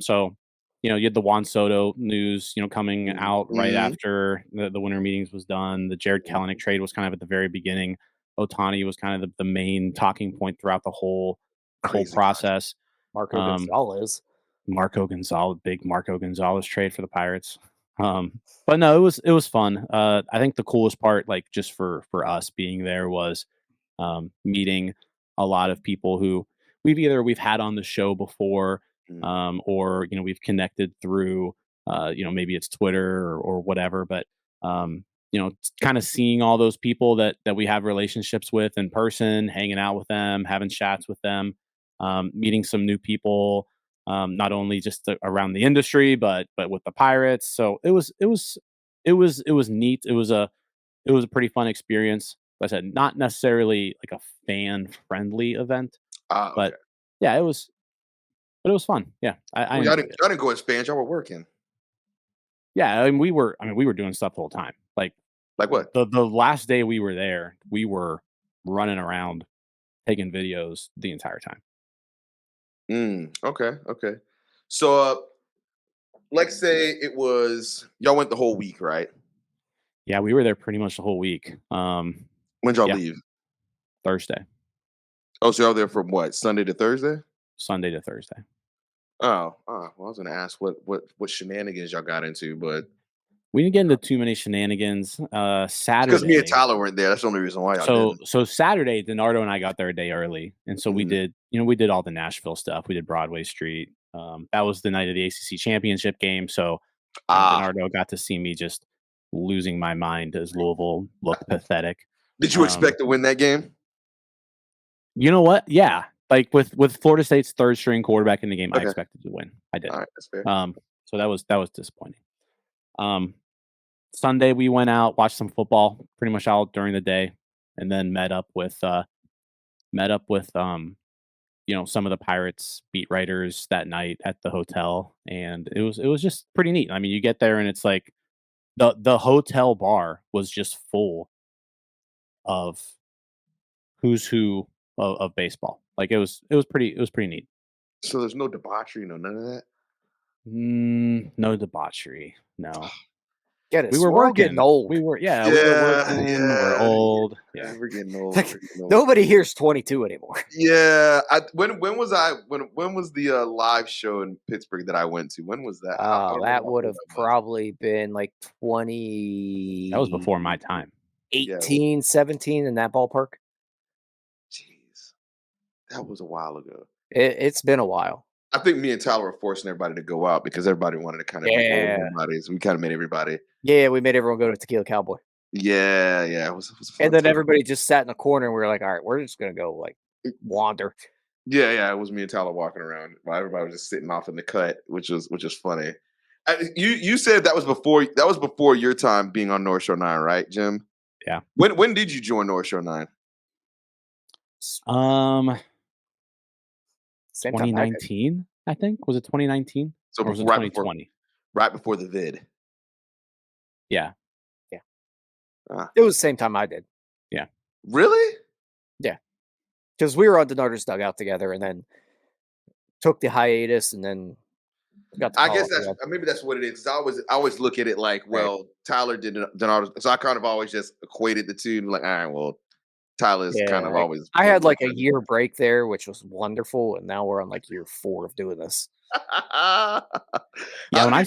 So you had the Juan Soto news, coming out right Mm-hmm. after the winter meetings was done. The Jared Kelenic Hmm. trade was kind of at the very beginning. Otani was kind of the main talking point throughout the whole Crazy contract. process. Marco Um, Gonzalez. Big Marco Gonzalez trade for the Pirates. But no, it was fun. I think the coolest part, like just for us being there, was meeting a lot of people who we've had on the show before, Mm. or we've connected through, maybe it's Twitter or whatever. But kind of seeing all those people that we have relationships with in person, hanging out with them, having chats with them, meeting some new people, not only just around the industry, but with the Pirates. So it was neat. It was a pretty fun experience. Like I said, not necessarily like a fan friendly event, Ah, okay. but yeah, but it was fun. Yeah, I Well, enjoyed it. y'all didn't go in Spanish. Y'all were working. Yeah, and we were doing stuff the whole time. Like Like what? the last day we were there, we were running around taking videos the entire time. Okay. Okay. So, let's say it was y'all went the whole week, right? Yeah, we were there pretty much the whole week. When y'all Yeah, leave? Thursday, Oh, so y'all there from what? Sunday to Thursday? Sunday to Thursday. Well, I was gonna ask what shenanigans y'all got into, but We didn't get into too many shenanigans. because me and Saturday, Tyler weren't there, that's the only reason why y'all so didn't. so Saturday, Donardo and I got there a day early, and so we Mhm. did all the Nashville stuff. We did Broadway Street. That was the night of the ACC championship game, so Ah, Donardo got to see me just losing my mind as Louisville looked pathetic. did you Um, expect to win that game? you know what? Yeah, like with Florida State's third string quarterback in the game, I Okay, expected to win. I did. all right, that's fair. So that was disappointing. Um, Sunday we went out, watched some football, pretty much all during the day, and then met up with some of the Pirates beat writers that night at the hotel, and it was just pretty neat. I mean, you get there and it's like the hotel bar was just full of who's who of baseball. Like it was pretty neat. So there's no debauchery, no none of that. No debauchery. No, Get we us. were We're all getting working. old. We were Yeah, working. We're yeah, old. yeah. Yeah. We're getting old. Like, We're getting old. nobody here's 22 anymore. Yeah, when was the live show in Pittsburgh that I went to? When was that? I don't know That how would old have I was. probably been like That was 2018, before my time. 17 in that ballpark. Jeez, that was a while ago. It's been a while. I think me and Tyler were forcing everybody to go out because everybody wanted to kind of be old Yeah. homebodies. We kind of made everybody. Yeah, we made everyone go to Tequila Cowboy. Yeah, yeah, it was a And fun then time. everybody just sat in a corner and we were like, all right, we're just gonna go like wander. Yeah, yeah, it was me and Tyler walking around while everybody was just sitting off in the cut, which was funny. You said that was before your time being on North Shore 9, right, Jim? Yeah. When did you join North Shore 9? Same time I did. 2019, I think. Was it 2019? So Or was it right 2020? right before the vid. Yeah. It was the same time I did. Yeah. Really? Yeah. Because we were on Donardo's dugout together and then took the hiatus and then got the I call guess up that's again. maybe that's what it is. 'Cause I always look at it like, Right. well, Tyler did Donato, so I kind of always just equated the two. Like, all right, well, Tyler's kind of Yeah, always I been had more like a year break there, which was wonderful, and now we're on like year 4 of doing this. Yeah, How when did I you become-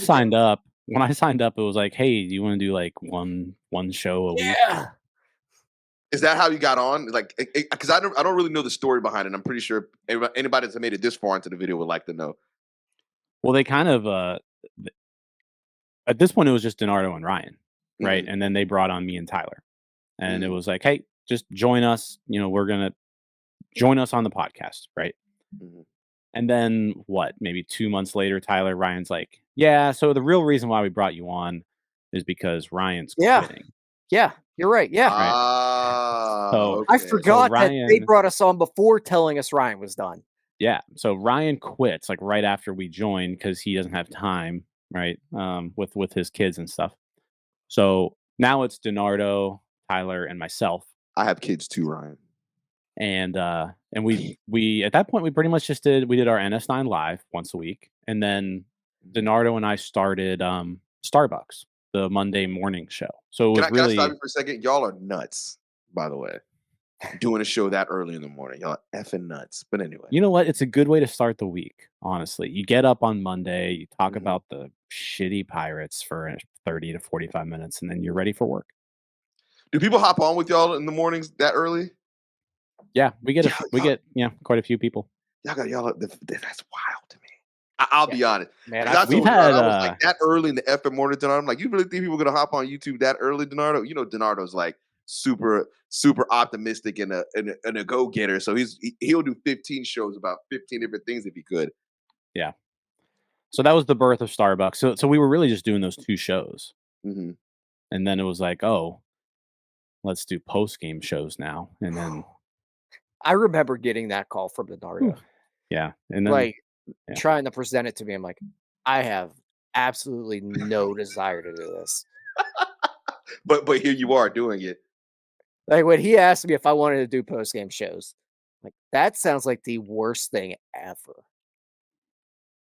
signed up, it was like, hey, do you want to do like one show a week? Yeah. Is that how you got on? Like, because I don't really know the story behind it. I'm pretty sure anybody that's made it this far into the video would like to know. Well, they kind of at this point it was just Donardo and Ryan, right? Mhm. And then they brought on me and Tyler. And it Mhm. was like, hey, just join us. We're gonna join us on the podcast, right? Mhm. And then what? Maybe 2 months later, Ryan's like, yeah. So the real reason why we brought you on is because Ryan's Yeah. quitting. Yeah, you're right. Yeah. Right. So I Okay. forgot that they Ryan, brought us on before telling us Ryan was done. yeah. So Ryan quits like right after we joined because he doesn't have time, right? With his kids and stuff. So now it's Donardo, Tyler, and myself. I have kids too, Ryan. And we at that point we pretty much just did our NS9 live once a week, and then Donardo and I started Starbucks, the Monday morning show. So it was Can I stop really, you for a second? Y'all are nuts, by the way. Doing a show that early in the morning. Y'all are effing nuts. But anyway. you know what? It's a good way to start the week, honestly. You get up on Monday, you talk Mhm. about the shitty Pirates for 30 to 45 minutes, and then you're ready for work. Do people hop on with y'all in the mornings that early? Yeah, we get quite a few people. That's wild to me. I'll be honest. Man, Because I We've told Donardo, had I was like, that early in the effing morning, Donardo. I'm like, you really think people are gonna hop on YouTube that early, Donardo? You know, Donardo's like super, super optimistic and a go-getter. So he'll do 15 shows about 15 different things if he could. Yeah. So that was the birth of Starbucks. So we were really just doing those 2 shows. Mm-hmm. And then it was like, oh, let's do post game shows now. And then I remember getting that call from Donardo. yeah, and then Like yeah. trying to present it to me. I'm like, I have absolutely no desire to do this. But here you are doing it. Like when he asked me if I wanted to do post game shows, like that sounds like the worst thing ever.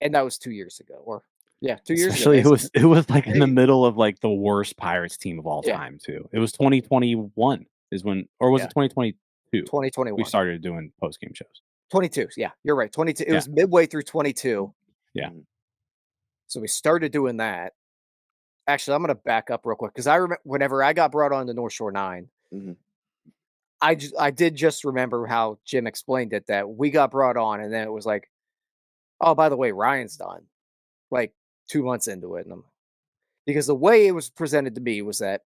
And that was 2 years ago, or 2 years ago. Especially it was like in the Hey. middle of like the worst Pirates team of all Yeah. time too. It was 2021 is when, or was Yeah. it 2022? We 2021. started doing post game shows. 22. Yeah, you're right. 22. It Yeah. was midway through 22. Yeah. So we started doing that. Actually, I'm going to back up real quick because I remember whenever I got brought on to North Shore 9, Mhm. I did just remember how Jim explained it, that we got brought on and then it was like, oh, by the way, Ryan's done, like 2 months into it. Because the way it was presented to me was that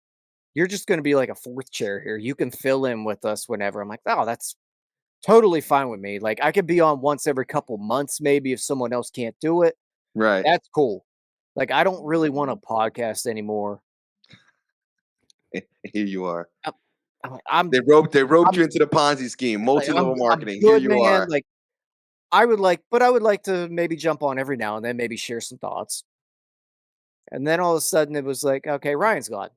you're just going to be like a 4th chair here. You can fill in with us whenever. I'm like, oh, that's totally fine with me. Like I could be on once every couple months, maybe if someone else can't do it. Right. That's cool. Like I don't really want a podcast anymore. Here you are. I'm They roped I'm you into the Ponzi scheme, like, multi-level I'm marketing. Here good, you man. are. Like I would like to maybe jump on every now and then, maybe share some thoughts. And then all of a sudden it was like, okay, Ryan's gone.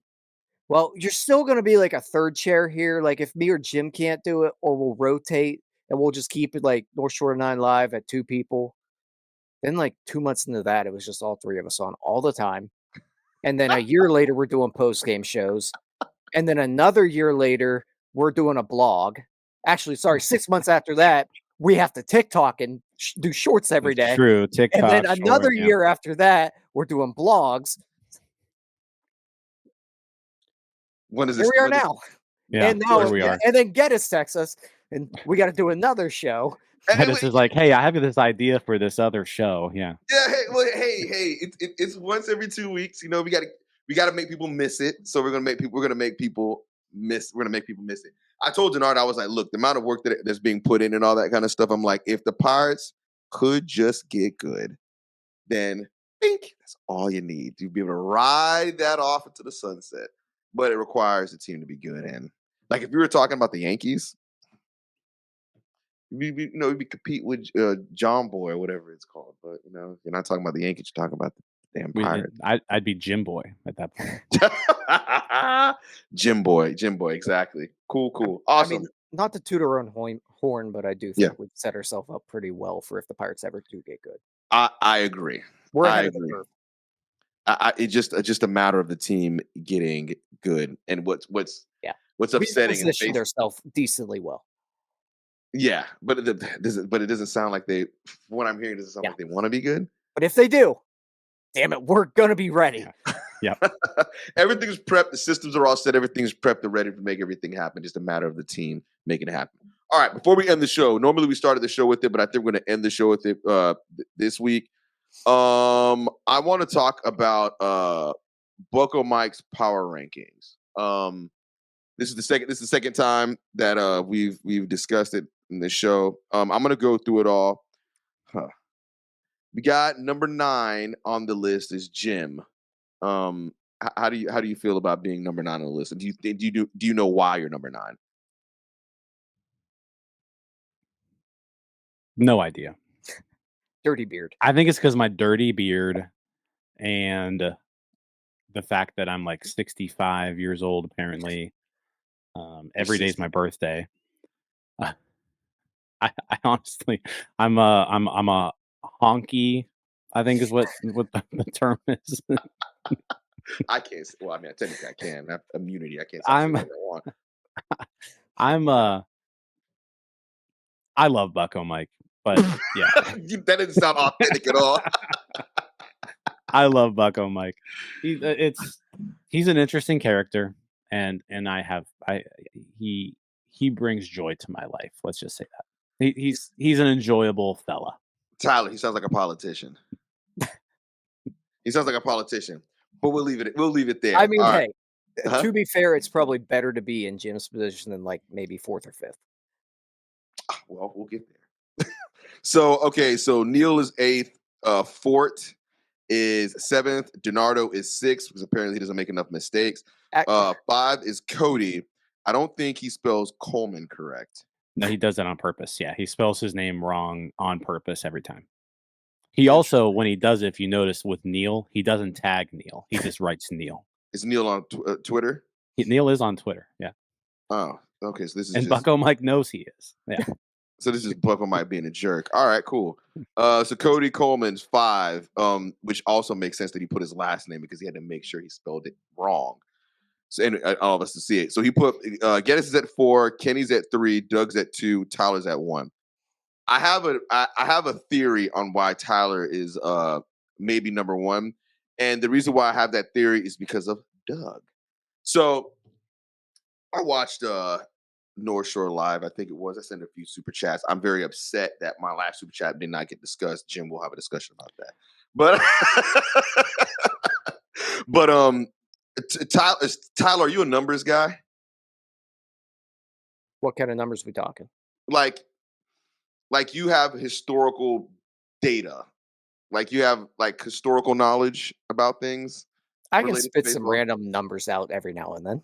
Well, you're still going to be like a 3rd chair here. Like if me or Jim can't do it, or we'll rotate and we'll just keep it like North Shore 9 live at 2 people. Then like 2 months into that, it was just all 3 of us on all the time. And then a year later, we're doing post game shows. And then another year later, we're doing a blog. Actually, sorry, 6 months after that, we have to TikTok and do shorts every That's day. true. TikTok. And then another short, yeah. year after that, we're doing blogs. When is Here this? we are now. Yeah, And now here we are. and then Geddes texts us, and we got to do another show. This is like, hey, I have this idea for this other show. Yeah. Yeah. Hey. It's once every 2 weeks. You know, we got to make people miss it. So we're gonna make people miss it. I told Denard, I was like, look, the amount of work that's being put in and all that kind of stuff. I'm like, if the Pirates could just get good, then that's all you need. You'd be able to ride that off into the sunset. but it requires the team to be good. And like if we were talking about the Yankees, we compete with John Boy or whatever it's called. But you're not talking about the Yankees. You're talking about the damn Pirates. I'd be Jim Boy at that point. Jim Boy, exactly. Cool, awesome. I mean, not to toot our own horn, but I do think we've set ourselves up pretty well for if the Pirates ever do get good. I agree. We're ahead of the curve. It's just a matter of the team getting good, and what's upsetting. We've positioned ourselves decently well. Yeah, but it doesn't sound like they. From what I'm hearing, doesn't sound like they want to be good. But if they do, damn it, we're gonna be ready. Yeah. Everything's prepped. The systems are all set. Everything's prepped and ready to make everything happen. Just a matter of the team making it happen. All right. Before we end the show, normally we started the show with it, but I think we're going to end the show with it this week. I want to talk about Bucko Mike's power rankings. This is the second time that we've discussed it in this show. I'm going to go through it all. We got number 9 on the list is Jim. How do you feel about being number 9 on the list? And do you know why you're number 9? No idea. Dirty beard. I think it's because my dirty beard and the fact that I'm like 65 years old apparently. Every day's my birthday. I honestly, I'm a honky. I think is what the term is. I can't. Well, I mean, technically, I can. I have immunity. I can't say whatever I want. I love Bucko Mike, but yeah, that didn't sound authentic at all. I love Bucko Mike. He's an interesting character, and he brings joy to my life. Let's just say that he's an enjoyable fella. Tyler, he sounds like a politician. He sounds like a politician, but we'll leave it there. I mean, hey, to be fair, it's probably better to be in Jim's position than like maybe 4th or 5th. Well, we'll get there. So Neil is 8th. Fort is 7th. DiNardo is 6th because apparently he doesn't make enough mistakes. 5 is Cody. I don't think he spells Coleman correct. No, he does that on purpose. Yeah, he spells his name wrong on purpose every time. He also, when he does it, if you notice with Neil, he doesn't tag Neil. He just writes Neil. Is Neil on Twitter? Neil is on Twitter. Yeah. Oh, okay. So this is Bucko Mike knows he is. Yeah. So this is Bucko Mike being a jerk. All right, cool. So Cody Coleman's 5, which also makes sense that he put his last name because he had to make sure he spelled it wrong. So and all of us to see it. So he put Geddes is at 4, Kenny's at 3, Doug's at 2, Tyler's at 1. I have a theory on why Tyler is maybe number 1, and the reason why I have that theory is because of Doug. So I watched North Shore Live. I think it was. I sent a few super chats. I'm very upset that my last super chat did not get discussed. Jim will have a discussion about that. But Tyler, are you a numbers guy? What kind of numbers are we talking? Like you have historical data, like you have like historical knowledge about things. I can spit some random numbers out every now and then.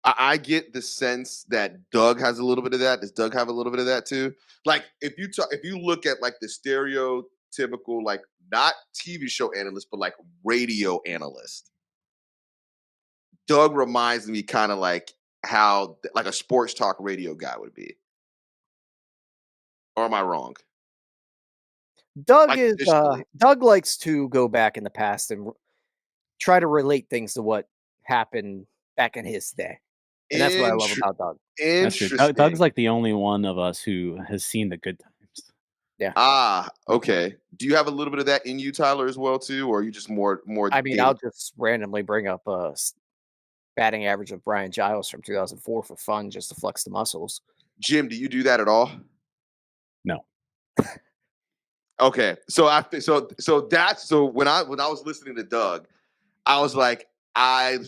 I get the sense that Doug has a little bit of that. Does Doug have a little bit of that too? Like if you look at like the stereotypical, like not TV show analyst, but like radio analyst, Doug reminds me kind of like how like a sports talk radio guy would be. Or am I wrong? Doug Doug likes to go back in the past and try to relate things to what happened back in his day. And that's what I love about Doug. Interesting. Doug's like the only one of us who has seen the good times. Yeah. Okay. Do you have a little bit of that in you, Tyler, as well too, or are you just more? I mean, I'll just randomly bring up a batting average of Brian Giles from 2004 for fun, just to flex the muscles. Jim, do you do that at all? No. Okay. So when I was listening to Doug, I was like, I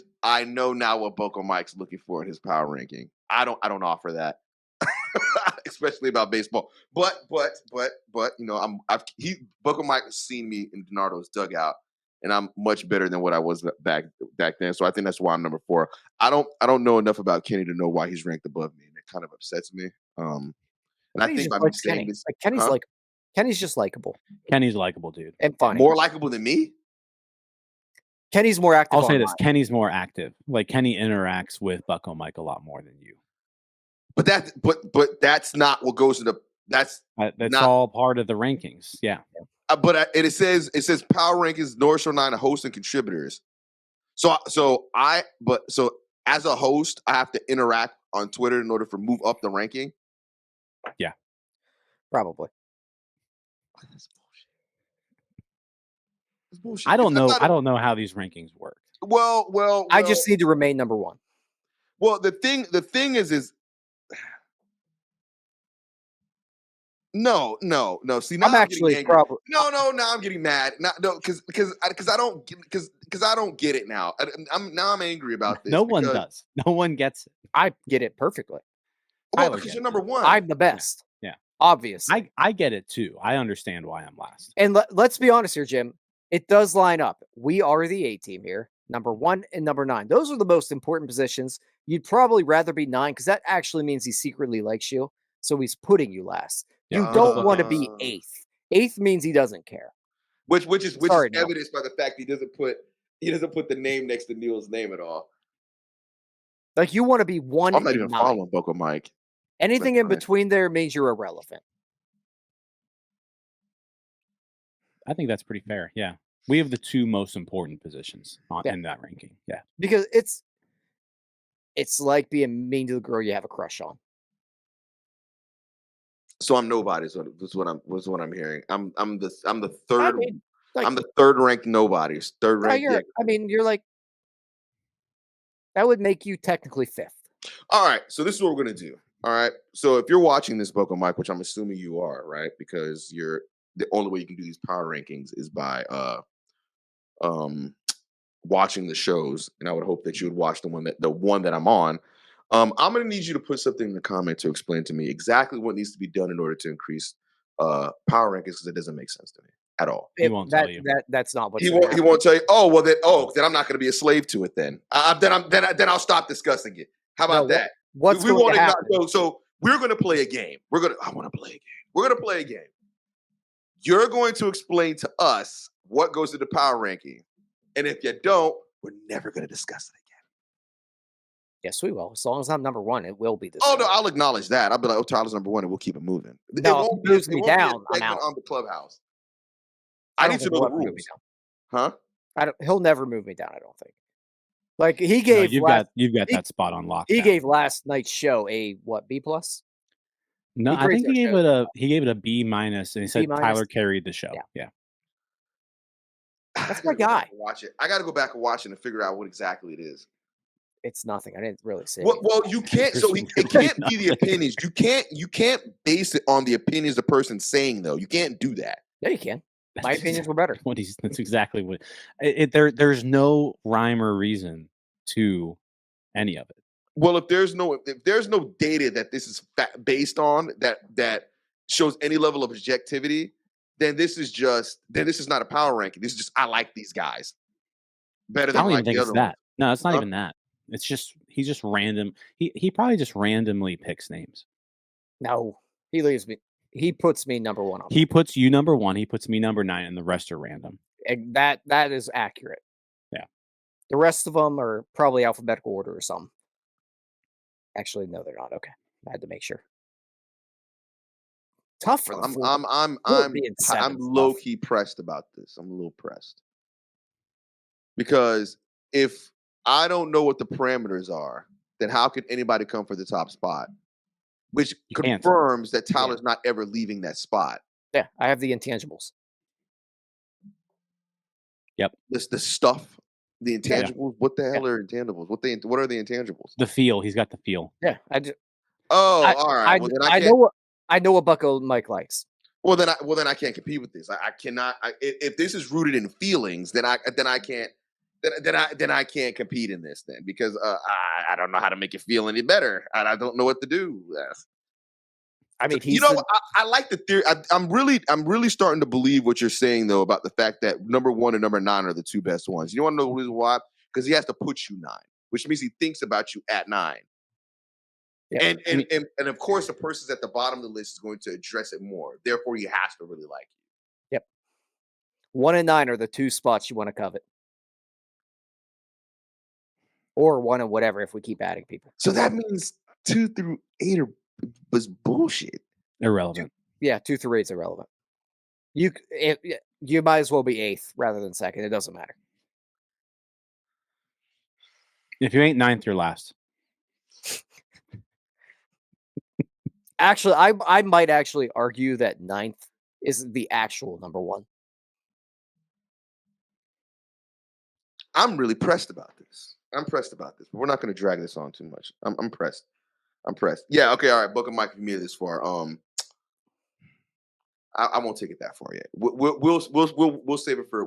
know now what Bucko Mike's looking for in his power ranking. I don't offer that, especially about baseball. But Bucko Mike has seen me in DiNardo's dugout, and I'm much better than what I was back back then. So I think that's why I'm number 4. I don't know enough about Kenny to know why he's ranked above me, and it kind of upsets me. And I think by me saying Kenny. this, Like Kenny's huh? Kenny's just likable Kenny's likable, dude. and funny. More likable than me. Kenny's more active. I'll say this: online. Kenny's more active. Like Kenny interacts with Bucko Mike a lot more than you. But that's not what goes into that's That's not all part of the rankings. Yeah. but it says power rankings North Shore 9 hosts and contributors. So as a host, I have to interact on Twitter in order for move up the ranking. Yeah. Probably. That's bullshit. I don't know. I don't know how these rankings work. Well, I just need to remain number 1. Well, the thing is no. See, now I'm actually getting angry. probably No. Now I'm getting mad. No, because I don't get it now. I'm angry about this. No one does. No one gets it. I get it perfectly. Well, because you're number 1. I'm the best. Yeah. Obviously. I get it too. I understand why I'm last. And let's be honest here, Jim. It does line up. We are the A team here. Number 1 and number 9. Those are the most important positions. You'd probably rather be 9 because that actually means he secretly likes you. So he's putting you last. You don't want to be 8th. 8th means he doesn't care. Which is evidenced by the fact he doesn't put the name next to Neil's name at all. Like you want to be 1 I'm not and even 9. following Bucko Mike. Anything in between there means you're irrelevant. I think that's pretty fair. Yeah. We have the 2 most important positions in that ranking. Yeah. Because it's like being mean to the girl you have a crush on. So I'm nobody. So that's what I'm hearing. I'm the third. I mean, like, I'm the third ranked nobody. Third ranked. Yeah. I mean, you're like that would make you technically 5th. All right. So this is what we're gonna do. All right. So if you're watching this Bucko Mike, which I'm assuming you are, right? Because you're the only way you can do these power rankings is by watching the shows, and I would hope that you would watch the one that I'm on. I'm going to need you to put something in the comment to explain to me exactly what needs to be done in order to increase power rankings, because it doesn't make sense to me at all. He won't tell you. That's not what he won't tell you. Oh well, then I'm not going to be a slave to it. Then then I'll stop discussing it. How about that? What's going to happen? So we're going to play a game. I want to play a game. We're going to play a game. You're going to explain to us what goes into power ranking, and if you don't, we're never going to discuss it again. Yes, we will. As long as I'm number 1, it will be this. Oh no, I'll acknowledge that. I'll be like, "Oh, Tyler's number 1," and we'll keep it moving. No, it moves me down. I'm out on the Clubhouse. I need to know the rules, huh? He'll never move me down. I don't think. Like he gave. No, you've got that spot on lock. He gave last night's show a what, B+? No, I think he gave it a B-, and he said Tyler carried the show. Yeah. That's my guy. Watch it. I got to go back and watch it and figure out what exactly it is. It's nothing. I didn't really say. Well, you can't. So it can't be the opinions. You can't base it on the opinions the person's saying, though. You can't do that. Yeah, you can. My opinions were better. That's exactly what. There's no rhyme or reason to any of it. Well, if there's no data that this is based on that shows any level of objectivity, then this is not a power ranking. This is just I like these guys better than I don't like even think the it's other that. ones. No, it's not even that. It's just he's just random. He probably just randomly picks names. No, he leaves me. He puts me number 1 on. He puts you number 1. He puts me number 9, and the rest are random. And that is accurate. Yeah. The rest of them are probably alphabetical order or something. Actually, no, they're not. Okay, I had to make sure. Tough for the I'm low key pressed about this. I'm a little pressed because if I don't know what the parameters are, then how could anybody come for the top spot? Which confirms that Tyler's not ever leaving that spot. Yeah, I have the intangibles. Yep. This the stuff, the intangibles. Yeah. What the hell are intangibles? What are the intangibles? The feel. He's got the feel. Yeah, all right. Well, then I know what Bucko Mike likes. Well, then I can't compete with this. I cannot. If this is rooted in feelings, then I can't. Then I can't compete in this then because I don't know how to make it feel any better. I don't know what to do. I mean, I like the theory. I'm really starting to believe what you're saying though about the fact that number 1 and number 9 are the 2 best ones. You want to know the reason why? because he has to put you 9, which means he thinks about you at 9. Yeah. And of course, the person's at the bottom of the list is going to address it more. Therefore, he has to really like you. Yep. 1 and 9 are the 2 spots you want to covet. Or 1 and whatever if we keep adding people. So that means 2 through 8 was bullshit. Irrelevant. Yeah, 2 through 8 is irrelevant. You might as well be 8th rather than 2nd. It doesn't matter. If you ain't 9th, you're last. Actually, I might actually argue that 9th is the actual number 1. I'm really pressed about this. I'm pressed about this, but we're not going to drag this on too much. I'm pressed. I'm pressed. Yeah. Okay. All right. Book of Mike, if you made it this far. I won't take it that far yet. We'll save it for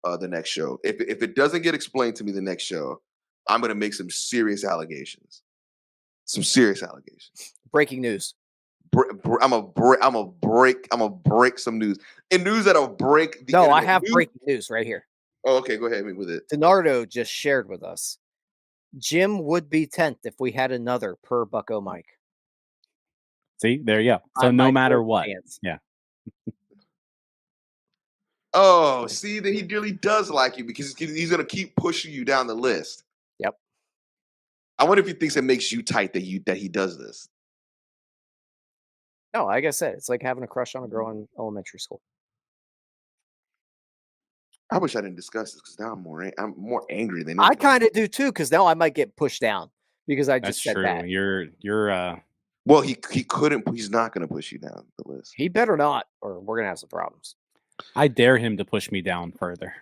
the next show. If it doesn't get explained to me the next show, I'm going to make some serious allegations. Some serious allegations. Breaking news. I'm a break some news. And news that'll break the No, I internet. have News- breaking news right here. Oh, okay, go ahead with it. DiNardo just shared with us. Jim would be 10th if we had another per Bucko Mike. See, there you go. So On no my matter full what. stance. Yeah. Oh, see, that he really does like you because he's gonna keep pushing you down the list. Yep. I wonder if he thinks it makes you tight that he does this. No, like I said, it's like having a crush on a girl in elementary school. I wish I didn't discuss this because now I'm more angry than I anything. kind of do too, because now I might get pushed down because I That's just said true. that. You're Well, he couldn't. He's not gonna push you down the list. He better not, or we're gonna have some problems. I dare him to push me down further.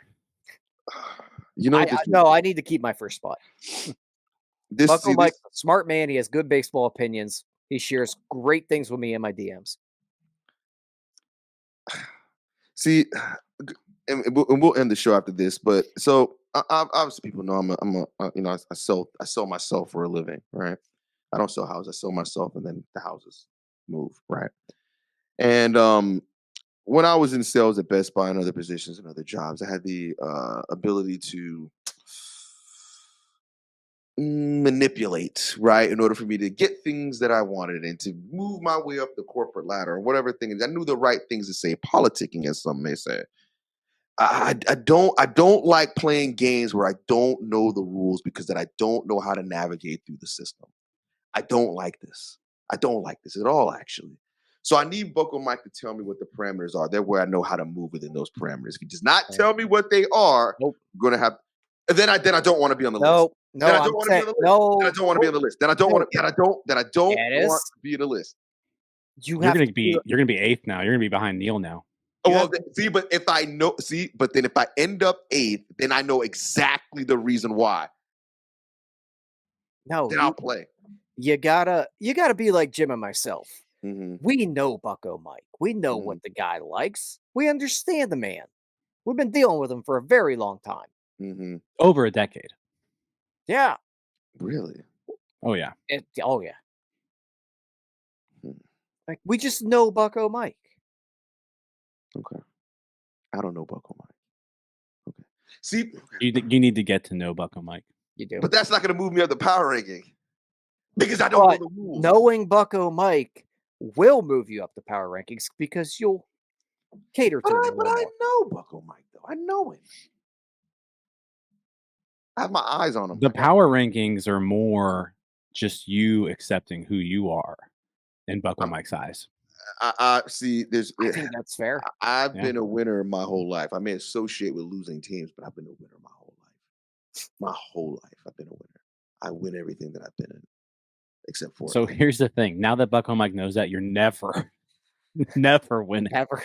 You know, I need to keep my first spot. Bucko Mike's a smart man. He has good baseball opinions. He shares great things with me in my DMs. See, and we'll end the show after this. But so obviously, people know I sell myself for a living, right? I don't sell houses. I sell myself, and then the houses move, right? And when I was in sales at Best Buy and other positions and other jobs, I had the ability to manipulate, right, in order for me to get things that I wanted and to move my way up the corporate ladder or whatever things. I knew the right things to say, politicking, as some may say. I don't like playing games where I don't know the rules because then I don't know how to navigate through the system. I don't like this. I don't like this at all, actually. So I need Bucko Mike to tell me what the parameters are. That way I know how to move within those parameters. If he does not tell me what they are, Nope. I'm gonna have. And then I don't want to be on the list. No, Then I don't want to be on the list. no. Then I don't want to be on the list. Then I don't want to. Then I don't Yes. want to be on the list. You're gonna be 8th now. You're gonna be behind Neil now. Oh, well, see, but if I know, but then if I end up 8th, then I know exactly the reason why. No, Then I'll play. You gotta be like Jim and myself. Mm-hmm. We know Bucko Mike. We know what the guy likes. We understand the man. We've been dealing with him for a very long time. Mm-hmm. Over a decade. Yeah. Really? Oh yeah. Oh yeah. Like we just know Bucko Mike. Okay. I don't know Bucko Mike. Okay. See, you need to get to know Bucko Mike. You do. But that's not going to move me up the power ranking because I don't know the rules. Knowing Bucko Mike will move you up the power rankings because you'll cater to him. But I know Bucko Mike, though. I know him. I have my eyes on him. The power rankings are more just you accepting who you are in Bucko Mike's eyes. I see. I think that's fair. I've been a winner my whole life. I may associate with losing teams, but I've been a winner my whole life. My whole life, I've been a winner. I win everything that I've been in, except for. So here's the thing: now that Bucko Mike knows that, you're never win ever.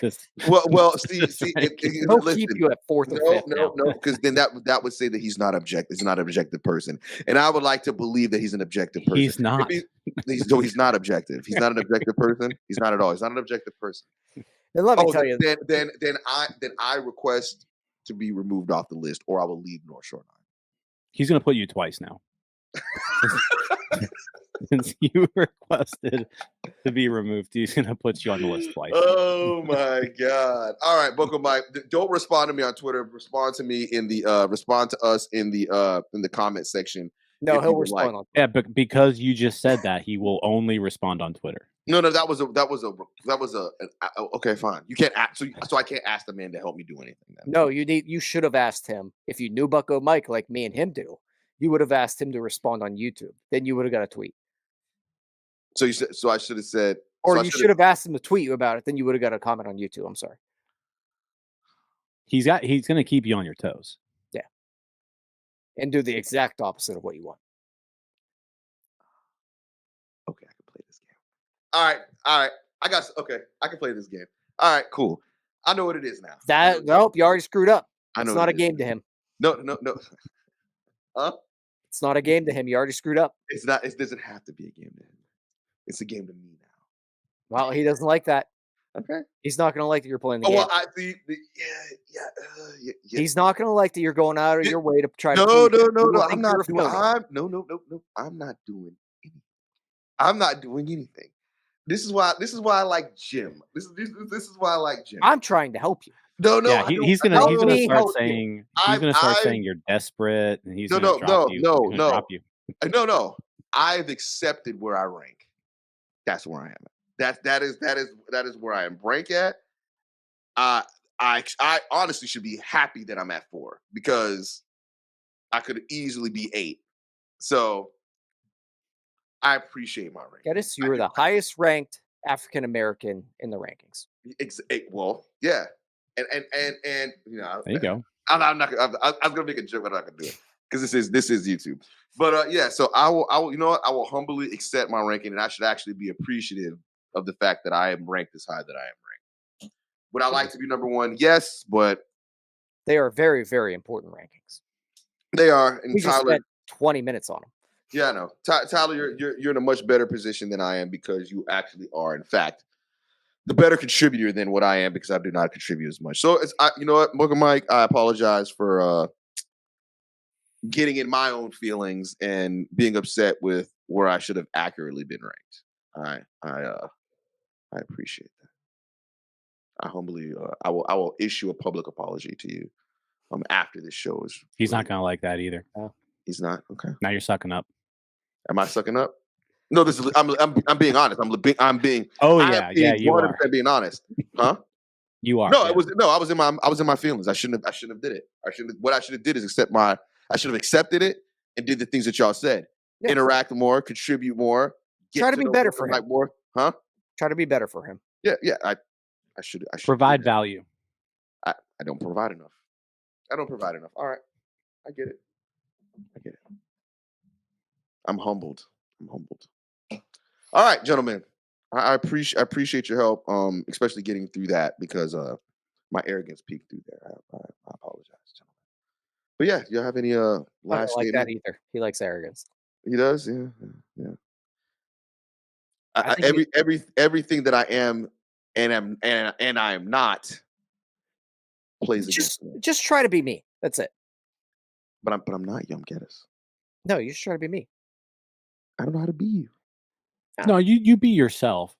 Well, see, he'll keep you at 4th or 5th. No, because then that would say that he's not objective. He's not an objective person, and I would like to believe that he's an objective person. He's not. He's not objective. He's not an objective person. He's not at all. He's not an objective person. Then let me tell you. Then I request to be removed off the list, or I will leave North Shore 9. He's going to put you twice now. Since you requested to be removed, he's going to put you on the list twice. Oh my God! All right, Boko Mike, don't respond to me on Twitter. Respond to me in the respond to us in the comment section. No, he'll respond on Twitter. Yeah, but because you just said that, he will only respond on Twitter. No, that was okay, fine. You can't ask, so I can't ask the man to help me do anything. Then. No, you should have asked him if you knew Bucko Mike like me and him do. You would have asked him to respond on YouTube. Then you would have got a tweet. So you said, so I should have said, or you should have asked him to tweet you about it. Then you would have got a comment on YouTube. I'm sorry. He's going to keep you on your toes. Yeah, and do the exact opposite of what you want. Okay, I can play this game. All right. I can play this game. All right, cool. I know what it is now. Nope, you already screwed up. I know it's not a game to him. No. Huh? It's not a game to him. You already screwed up. It's not. It doesn't have to be a game to him. It's a game to me now. Well, he doesn't like that. Okay. He's not going to like that you're playing the game. Well, I see. Yeah. He's not going to like that you're going out of your way to try to. No. I'm not doing. I'm not doing anything. I'm not doing anything. This is why I like Jim. This is why I like Jim. I'm trying to help you. No. Yeah, he's gonna start saying you're desperate, and he's gonna drop you. No. I've accepted where I rank. That's where I am. That is where I am rank at. I honestly should be happy that I'm at 4 because I could easily be 8. So I appreciate my rank. Geddes, you were the highest ranked African American in the rankings. Well, yeah, and you know, there you go. I'm not. I was gonna make a joke, but I'm not gonna do it because this is YouTube. But yeah, so I will. You know what? I will humbly accept my ranking, and I should actually be appreciative of the fact that I am ranked as high that I am ranked. Would I like to be number 1? Yes, but they are very, very important rankings. They are. And we just spent 20 minutes on them. Yeah, I know. Tyler, you're in a much better position than I am because you actually are, in fact, the better contributor than what I am because I do not contribute as much. So you know what, Booker Mike, I apologize for getting in my own feelings and being upset with where I should have accurately been ranked. I appreciate that. I humbly, I will issue a public apology to you after this show is. He's not gonna like that either. He's not. Okay. Now you're sucking up. Am I sucking up? No, this is. I'm being honest. I'm being. Oh yeah, you are being honest, huh? You are. No, I was in my feelings. I shouldn't have did it. What I should have did is I should have accepted it and did the things that y'all said. Yeah. Interact more, contribute more. Try to be better for him. More, huh? Try to be better for him. Yeah. I should provide value. I don't provide enough. All right, I get it. I'm humbled. All right, gentlemen. I appreciate your help, especially getting through that because my arrogance peaked through there. I apologize, gentlemen. But yeah, do you have any last I don't like that either. He likes arrogance. He does, yeah. Everything that I am and I am not plays against me. Just try to be me. That's it. But I'm not Young Geddes. No, you just try to be me. I don't know how to be you. No, you be yourself.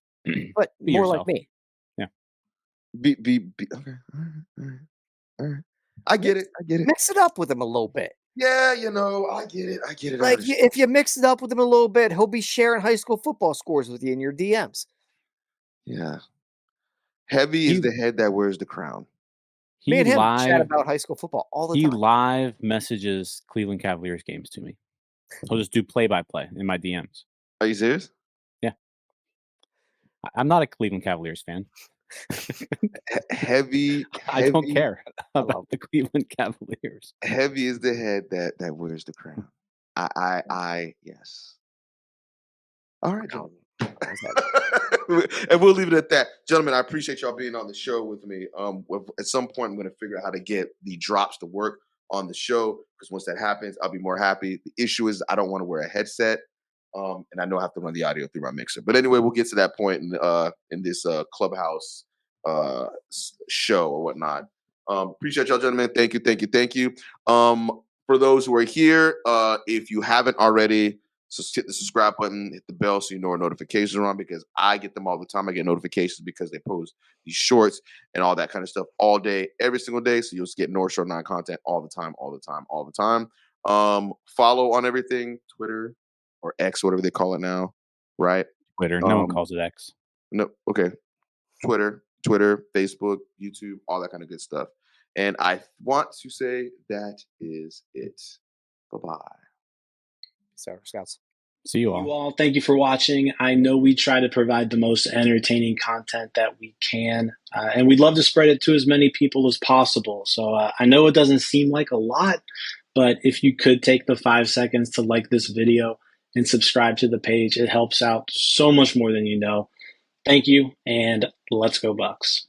But be more yourself. Like me. Yeah. Be okay. All right. I get it. Mix it up with him a little bit. Yeah, I get it. Like if you mix it up with him a little bit, he'll be sharing high school football scores with you in your DMs. Yeah. Heavy is the head that wears the crown. Me and him chat about high school football all the time. He live messages Cleveland Cavaliers games to me. He'll just do play-by-play in my DMs. Are you serious? Yeah. I'm not a Cleveland Cavaliers fan. Heavy. I don't care about the Cleveland Cavaliers. Heavy is the head that wears the crown. I yes. All right, gentlemen. And we'll leave it at that. Gentlemen, I appreciate y'all being on the show with me. At some point, I'm going to figure out how to get the drops to work on the show because once that happens, I'll be more happy. The issue is I don't want to wear a headset, and I know I have to run the audio through my mixer. But anyway, we'll get to that point in this Clubhouse show or whatnot. Appreciate y'all, gentlemen. Thank you. For those who are here, if you haven't already, So hit the subscribe button, hit the bell so you know our notifications are on, because I get them all the time. I get notifications because they post these shorts and all that kind of stuff all day, every single day. So you'll just get North Shore 9 content all the time. Follow on everything, Twitter or X, whatever they call it now, right? Twitter. No one calls it X. No, okay. Twitter, Facebook, YouTube, all that kind of good stuff. And I want to say that is it. Bye-bye. Sorry, Scouts. See you You all, thank you for watching. I know we try to provide the most entertaining content that we can, and we'd love to spread it to as many people as possible. So I know it doesn't seem like a lot, but if you could take the 5 seconds to like this video and subscribe to the page, it helps out so much more than you know. Thank you, and let's go Bucks.